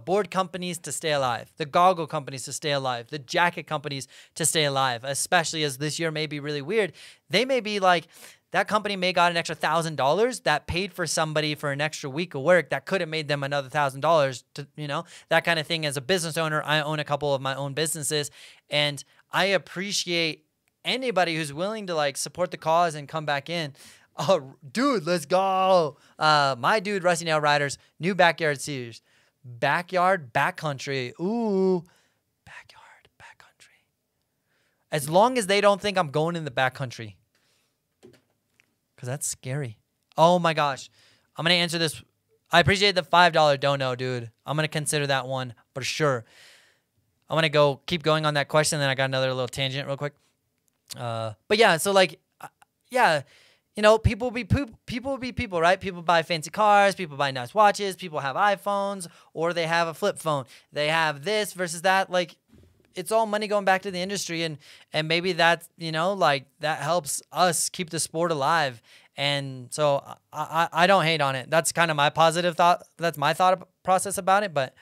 board companies to stay alive, the goggle companies to stay alive, the jacket companies to stay alive, especially as this year may be really weird. They may be like, that company may got an extra $1,000 that paid for somebody for an extra week of work that could have made them another $1,000 to, that kind of thing. As a business owner, I own a couple of my own businesses, and I appreciate anybody who's willing to like support the cause and come back in. Oh, dude, let's go. My dude, Rusty Nail Riders, new backyard series. Backyard, backcountry. Ooh, backyard, backcountry. As long as they don't think I'm going in the backcountry. Because that's scary. Oh, my gosh. I'm going to answer this. I appreciate the $5 dono, dude. I'm going to consider that one for sure. I'm going to keep going on that question, then I got another little tangent real quick. But yeah, so like, yeah. People be people, right? People buy fancy cars, people buy nice watches, people have iPhones, or they have a flip phone. They have this versus that. Like, it's all money going back to the industry, and maybe that's, like, that helps us keep the sport alive. And so I don't hate on it. That's kind of my positive thought. That's my thought process about it, but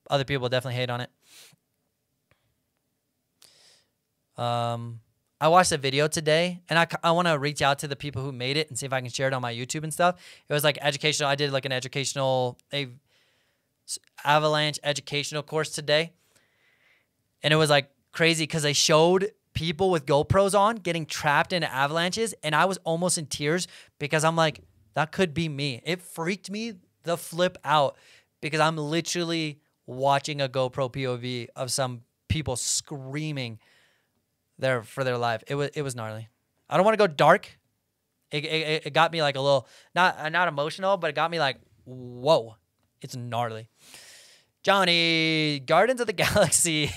other people definitely hate on it. I watched a video today, and I want to reach out to the people who made it and see if I can share it on my YouTube and stuff. It was like educational. I did like an avalanche educational course today, and it was like crazy because they showed people with GoPros on getting trapped in avalanches, and I was almost in tears because I'm like, that could be me. It freaked me the flip out because I'm literally watching a GoPro POV of some people screaming there for their life. It was gnarly. I don't want to go dark. It got me like a little, not emotional, but it got me like, whoa, it's gnarly. Johnny, Guardians of the Galaxy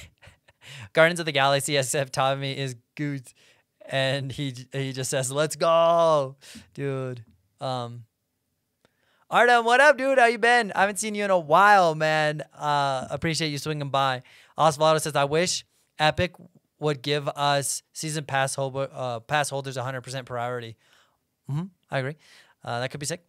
SF Tommy is good, and he just says, let's go, dude. Artem, what up, dude? How you been? I haven't seen you in a while, man. Appreciate you swinging by. Osvaldo says, I wish Epic would give us season pass holders 100% priority. I agree. That could be sick.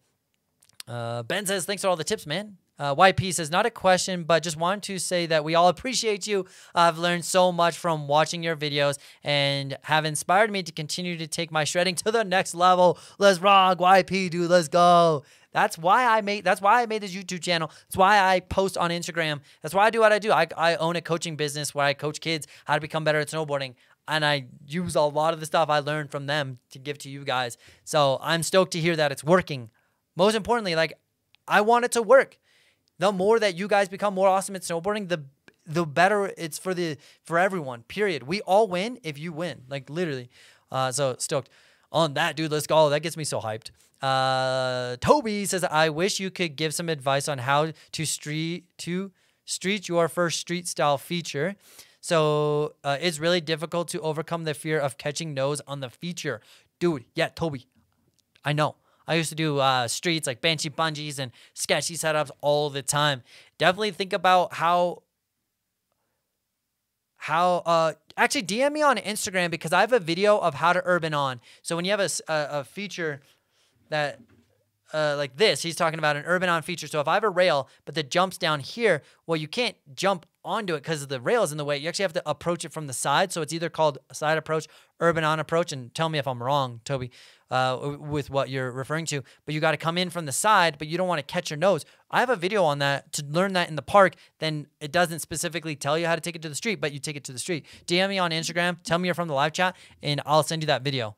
Ben says, thanks for all the tips, man. YP says, not a question, but just want to say that we all appreciate you. I've learned so much from watching your videos and have inspired me to continue to take my shredding to the next level. Let's rock, YP, dude. Let's go. That's why I made this YouTube channel. That's why I post on Instagram. That's why I do what I do. I own a coaching business where I coach kids how to become better at snowboarding. And I use a lot of the stuff I learned from them to give to you guys. So I'm stoked to hear that it's working. Most importantly, like, I want it to work. The more that you guys become more awesome at snowboarding, the better it's for everyone, period. We all win if you win, like, literally. So stoked on that, dude. Let's go. That gets me so hyped. Toby says, I wish you could give some advice on how to street your first street style feature. So it's really difficult to overcome the fear of catching nose on the feature. Dude, yeah, Toby, I know. I used to do streets like Banshee bungees and sketchy setups all the time. Definitely think about how actually DM me on Instagram, because I have a video of how to urban on. So when you have a feature that like this, he's talking about an urban on feature. So if I have a rail, but the jump's down here, well, you can't jump onto it because the rail is in the way. You actually have to approach it from the side. So it's either called side approach, urban on approach, and tell me if I'm wrong, Toby, with what you're referring to. But you got to come in from the side, but you don't want to catch your nose. I have a video on that to learn that in the park. Then it doesn't specifically tell you how to take it to the street, but you take it to the street. DM me on Instagram. Tell me you're from the live chat, and I'll send you that video.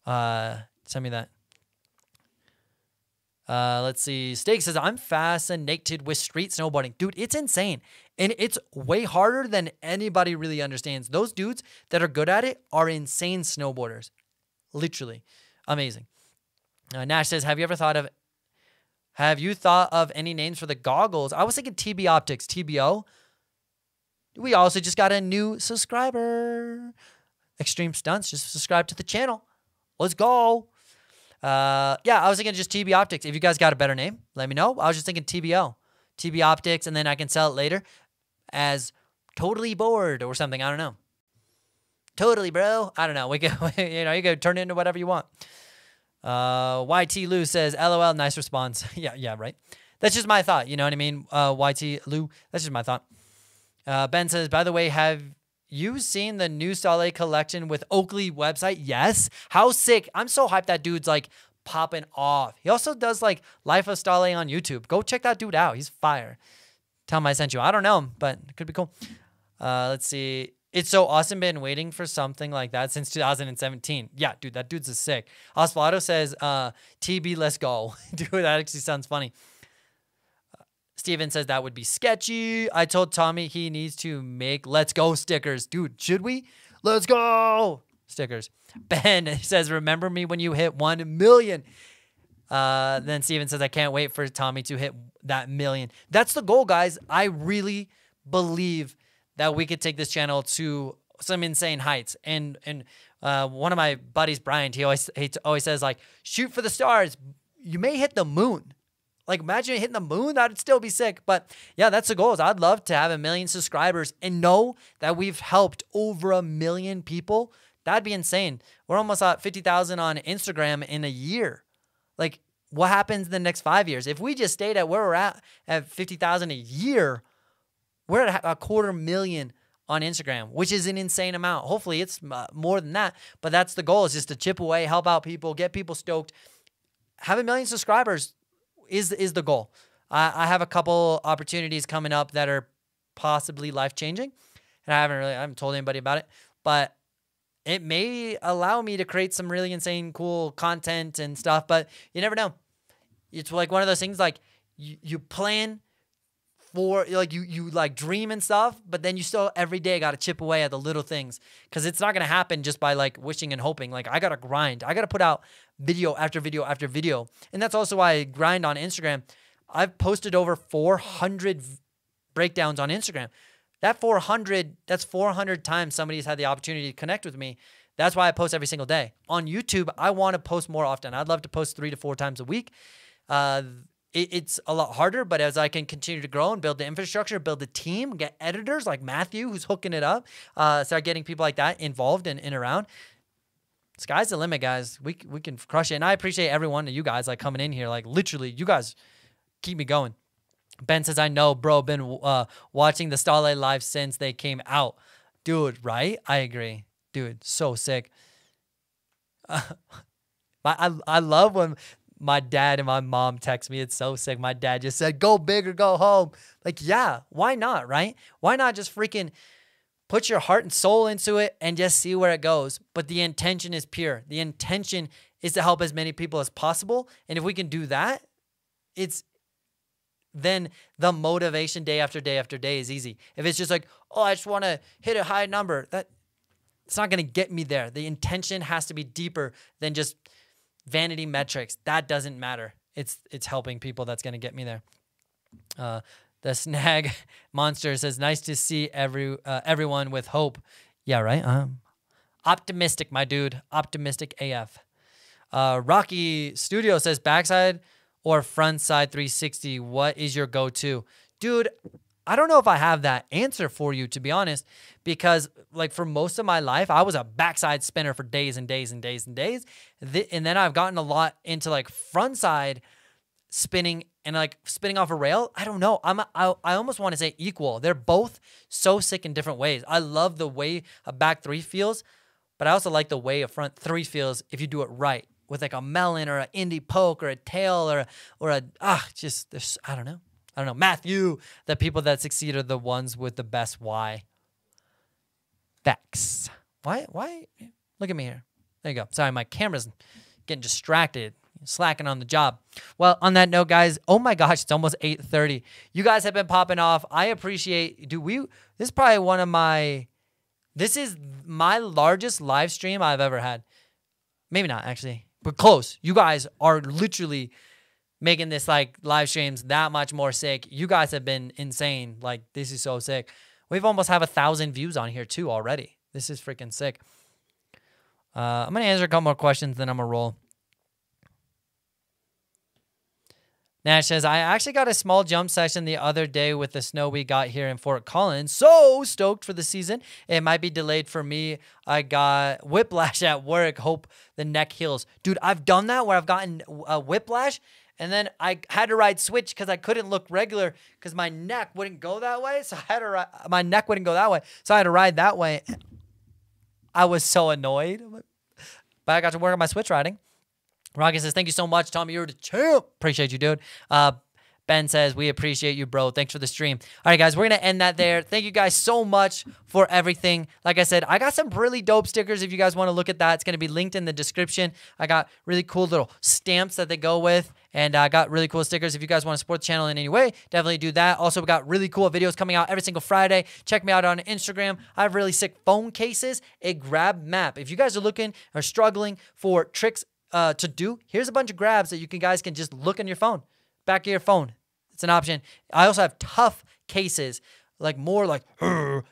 Send me that. Let's see. Steak says, I'm fascinated with street snowboarding. Dude, it's insane. And it's way harder than anybody really understands. Those dudes that are good at it are insane snowboarders. Literally. Amazing. Nash says, have you thought of any names for the goggles? I was thinking TB Optics, TBO. We also just got a new subscriber. Extreme Stunts, just subscribe to the channel. Let's go. Yeah, I was thinking just TB Optics. If you guys got a better name, let me know. I was just thinking TBO. TB Optics, and then I can sell it later as Totally Bored or something. I don't know. Totally, bro. I don't know. We can, you can turn it into whatever you want. YT Lou says, LOL, nice response. yeah, right. That's just my thought. You know what I mean? YT Lou, that's just my thought. Ben says, by the way, have you seen the new Stale collection with Oakley website? Yes. How sick. I'm so hyped that dude's like popping off. He also does like Life of Stale on YouTube. Go check that dude out. He's fire. Tell him I sent you. I don't know him, but it could be cool. Let's see. It's so awesome. Been waiting for something like that since 2017. Yeah, dude, that dude's a sick. Osvaldo says, TB, let's go. Dude, that actually sounds funny. Steven says that would be sketchy. I told Tommy he needs to make let's go stickers. Dude, should we? Let's go stickers. Ben says, remember me when you hit 1 million. Then Steven says, I can't wait for Tommy to hit that million. That's the goal, guys. I really believe that we could take this channel to some insane heights. And one of my buddies, Brian, he always says, like, shoot for the stars. You may hit the moon. Like, imagine hitting the moon. That'd still be sick. But yeah, that's the goal. I'd love to have 1 million subscribers and know that we've helped over 1 million people. That'd be insane. We're almost at 50,000 on Instagram in a year. Like, what happens in the next 5 years? If we just stayed at where we're at 50,000 a year, we're at 250,000 on Instagram, which is an insane amount. Hopefully it's more than that, but that's the goal, is just to chip away, help out people, get people stoked. Have 1 million subscribers is the goal. I have a couple opportunities coming up that are possibly life-changing, and I haven't told anybody about it, but it may allow me to create some really insane, cool content and stuff, but you never know. It's like one of those things, like you plan for, like, you like dream and stuff, but then you still every day got to chip away at the little things, because it's not going to happen just by like wishing and hoping. Like, I got to grind. I got to put out video after video after video. And that's also why I grind on Instagram. I've posted over 400 breakdowns on Instagram. That's 400 times somebody's had the opportunity to connect with me. That's why I post every single day. On YouTube, I want to post more often. I'd love to post 3 to 4 times a week. it's a lot harder, but as I can continue to grow and build the infrastructure, build the team, get editors like Matthew, who's hooking it up, start getting people like that involved and around. Sky's the limit, guys. We can crush it. And I appreciate every one of you guys like coming in here. Like literally, you guys keep me going. Ben says, I know, bro, been watching the Starlight Live since they came out. Dude, right? I agree. Dude, so sick. I love when my dad and my mom text me. It's so sick. My dad just said, go big or go home. Like, yeah, why not, right? Why not just freaking put your heart and soul into it and just see where it goes? But the intention is pure. The intention is to help as many people as possible. And if we can do that, then the motivation day after day after day is easy. If it's just like, oh, I just want to hit a high number, it's not going to get me there. The intention has to be deeper than just vanity metrics. That doesn't matter. It's helping people that's going to get me there. The Snag Monster says, nice to see everyone with hope. Yeah, right? Optimistic, my dude. Optimistic AF. Rocky Studio says, backside or front side 360, what is your go-to? Dude, I don't know if I have that answer for you, to be honest, because like for most of my life, I was a backside spinner for days and days and days and days. And then I've gotten a lot into like front side spinning and like spinning off a rail. I don't know. I almost want to say equal. They're both so sick in different ways. I love the way a back three feels, but I also like the way a front three feels if you do it right with like a melon or an indie poke or a tail or I don't know. Matthew, the people that succeed are the ones with the best why. Facts. Why? Look at me here. There you go. Sorry, my camera's getting distracted, slacking on the job. Well, on that note, guys, oh my gosh, it's almost 8:30. You guys have been popping off. I appreciate, this is probably this is my largest live stream I've ever had. Maybe not, actually, but close. You guys are literally making this like live streams that much more sick. You guys have been insane. Like, this is so sick. We've almost have 1,000 views on here too already. This is freaking sick. I'm going to answer a couple more questions, then I'm going to roll. Nash says, I actually got a small jump session the other day with the snow we got here in Fort Collins. So stoked for the season. It might be delayed for me. I got whiplash at work. Hope the neck heals. Dude, I've done that where I've gotten a whiplash. And then I had to ride switch because I couldn't look regular because my neck wouldn't go that way. So my neck wouldn't go that way. So I had to ride that way. I was so annoyed. But I got to work on my switch riding. Rocky says, thank you so much, Tommy. You're the champ. Appreciate you, dude. Ben says, we appreciate you, bro. Thanks for the stream. All right, guys, we're going to end that there. Thank you guys so much for everything. Like I said, I got some really dope stickers if you guys want to look at that. It's going to be linked in the description. I got really cool little stamps that they go with, and I got really cool stickers. If you guys want to support the channel in any way, definitely do that. Also, we got really cool videos coming out every single Friday. Check me out on Instagram. I have really sick phone cases, a grab map. If you guys are looking or struggling for tricks to do, here's a bunch of grabs that you guys can just look on your phone. Back of your phone. It's an option. I also have tough cases, like more like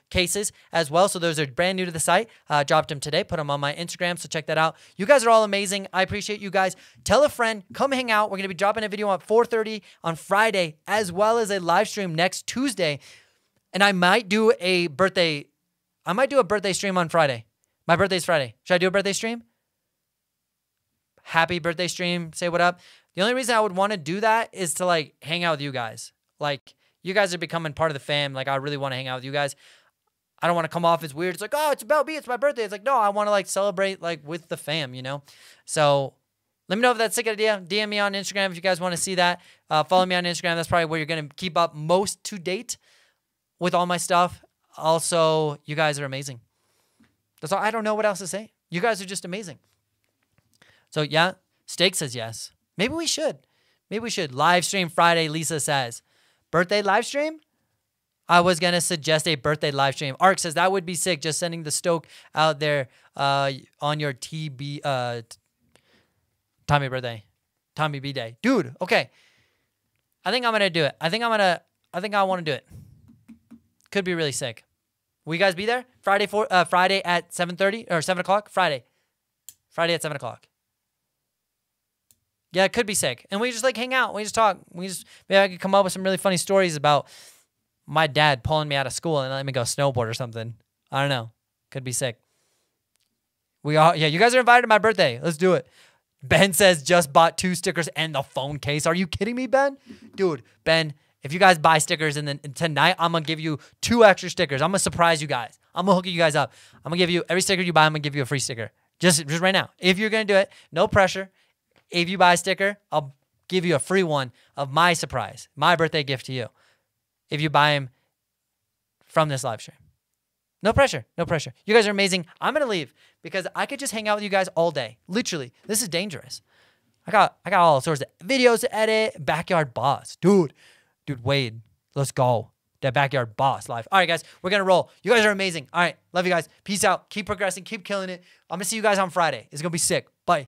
cases as well. So those are brand new to the site. Dropped them today. Put them on my Instagram. So check that out. You guys are all amazing. I appreciate you guys. Tell a friend. Come hang out. We're going to be dropping a video at 4:30 on Friday, as well as a live stream next Tuesday. And I might do a birthday. I might do a birthday stream on Friday. My birthday's Friday. Should I do a birthday stream? Happy birthday stream. Say what up. The only reason I would want to do that is to like hang out with you guys. Like, you guys are becoming part of the fam. Like, I really want to hang out with you guys. I don't want to come off as weird. It's like, oh, it's about me. It's my birthday. It's like, no, I want to like celebrate like with the fam, you know? So let me know if that's a sick idea. DM me on Instagram if you guys want to see that. Follow me on Instagram. That's probably where you're going to keep up most to date with all my stuff. Also, you guys are amazing. That's all. I don't know what else to say. You guys are just amazing. So yeah, Steak says yes. Maybe we should. Maybe we should. Live stream Friday, Lisa says. Birthday live stream? I was going to suggest a birthday live stream. Ark says that would be sick. Just sending the Stoke out there on your Tommy birthday. Tommy B day. Dude, okay. I think I'm going to do it. I think I want to do it. Could be really sick. Will you guys be there? Friday at 7:30 or 7 o'clock? Friday at 7 o'clock. Yeah, it could be sick. And we just like hang out. We just talk. Maybe I could come up with some really funny stories about my dad pulling me out of school and letting me go snowboard or something. I don't know. Could be sick. You guys are invited to my birthday. Let's do it. Ben says just bought 2 stickers and the phone case. Are you kidding me, Ben? Dude, Ben, if you guys buy stickers and then tonight I'm going to give you 2 extra stickers. I'm going to surprise you guys. I'm going to hook you guys up. I'm going to give you every sticker you buy, I'm going to give you a free sticker. Just right now. If you're going to do it, no pressure. If you buy a sticker, I'll give you a free one of my surprise, my birthday gift to you. If you buy them from this live stream. No pressure. No pressure. You guys are amazing. I'm going to leave because I could just hang out with you guys all day. Literally. This is dangerous. I got all sorts of videos to edit. Backyard boss. Dude, Wade, let's go. That backyard boss live. All right, guys, we're going to roll. You guys are amazing. All right. Love you guys. Peace out. Keep progressing. Keep killing it. I'm going to see you guys on Friday. It's going to be sick. Bye.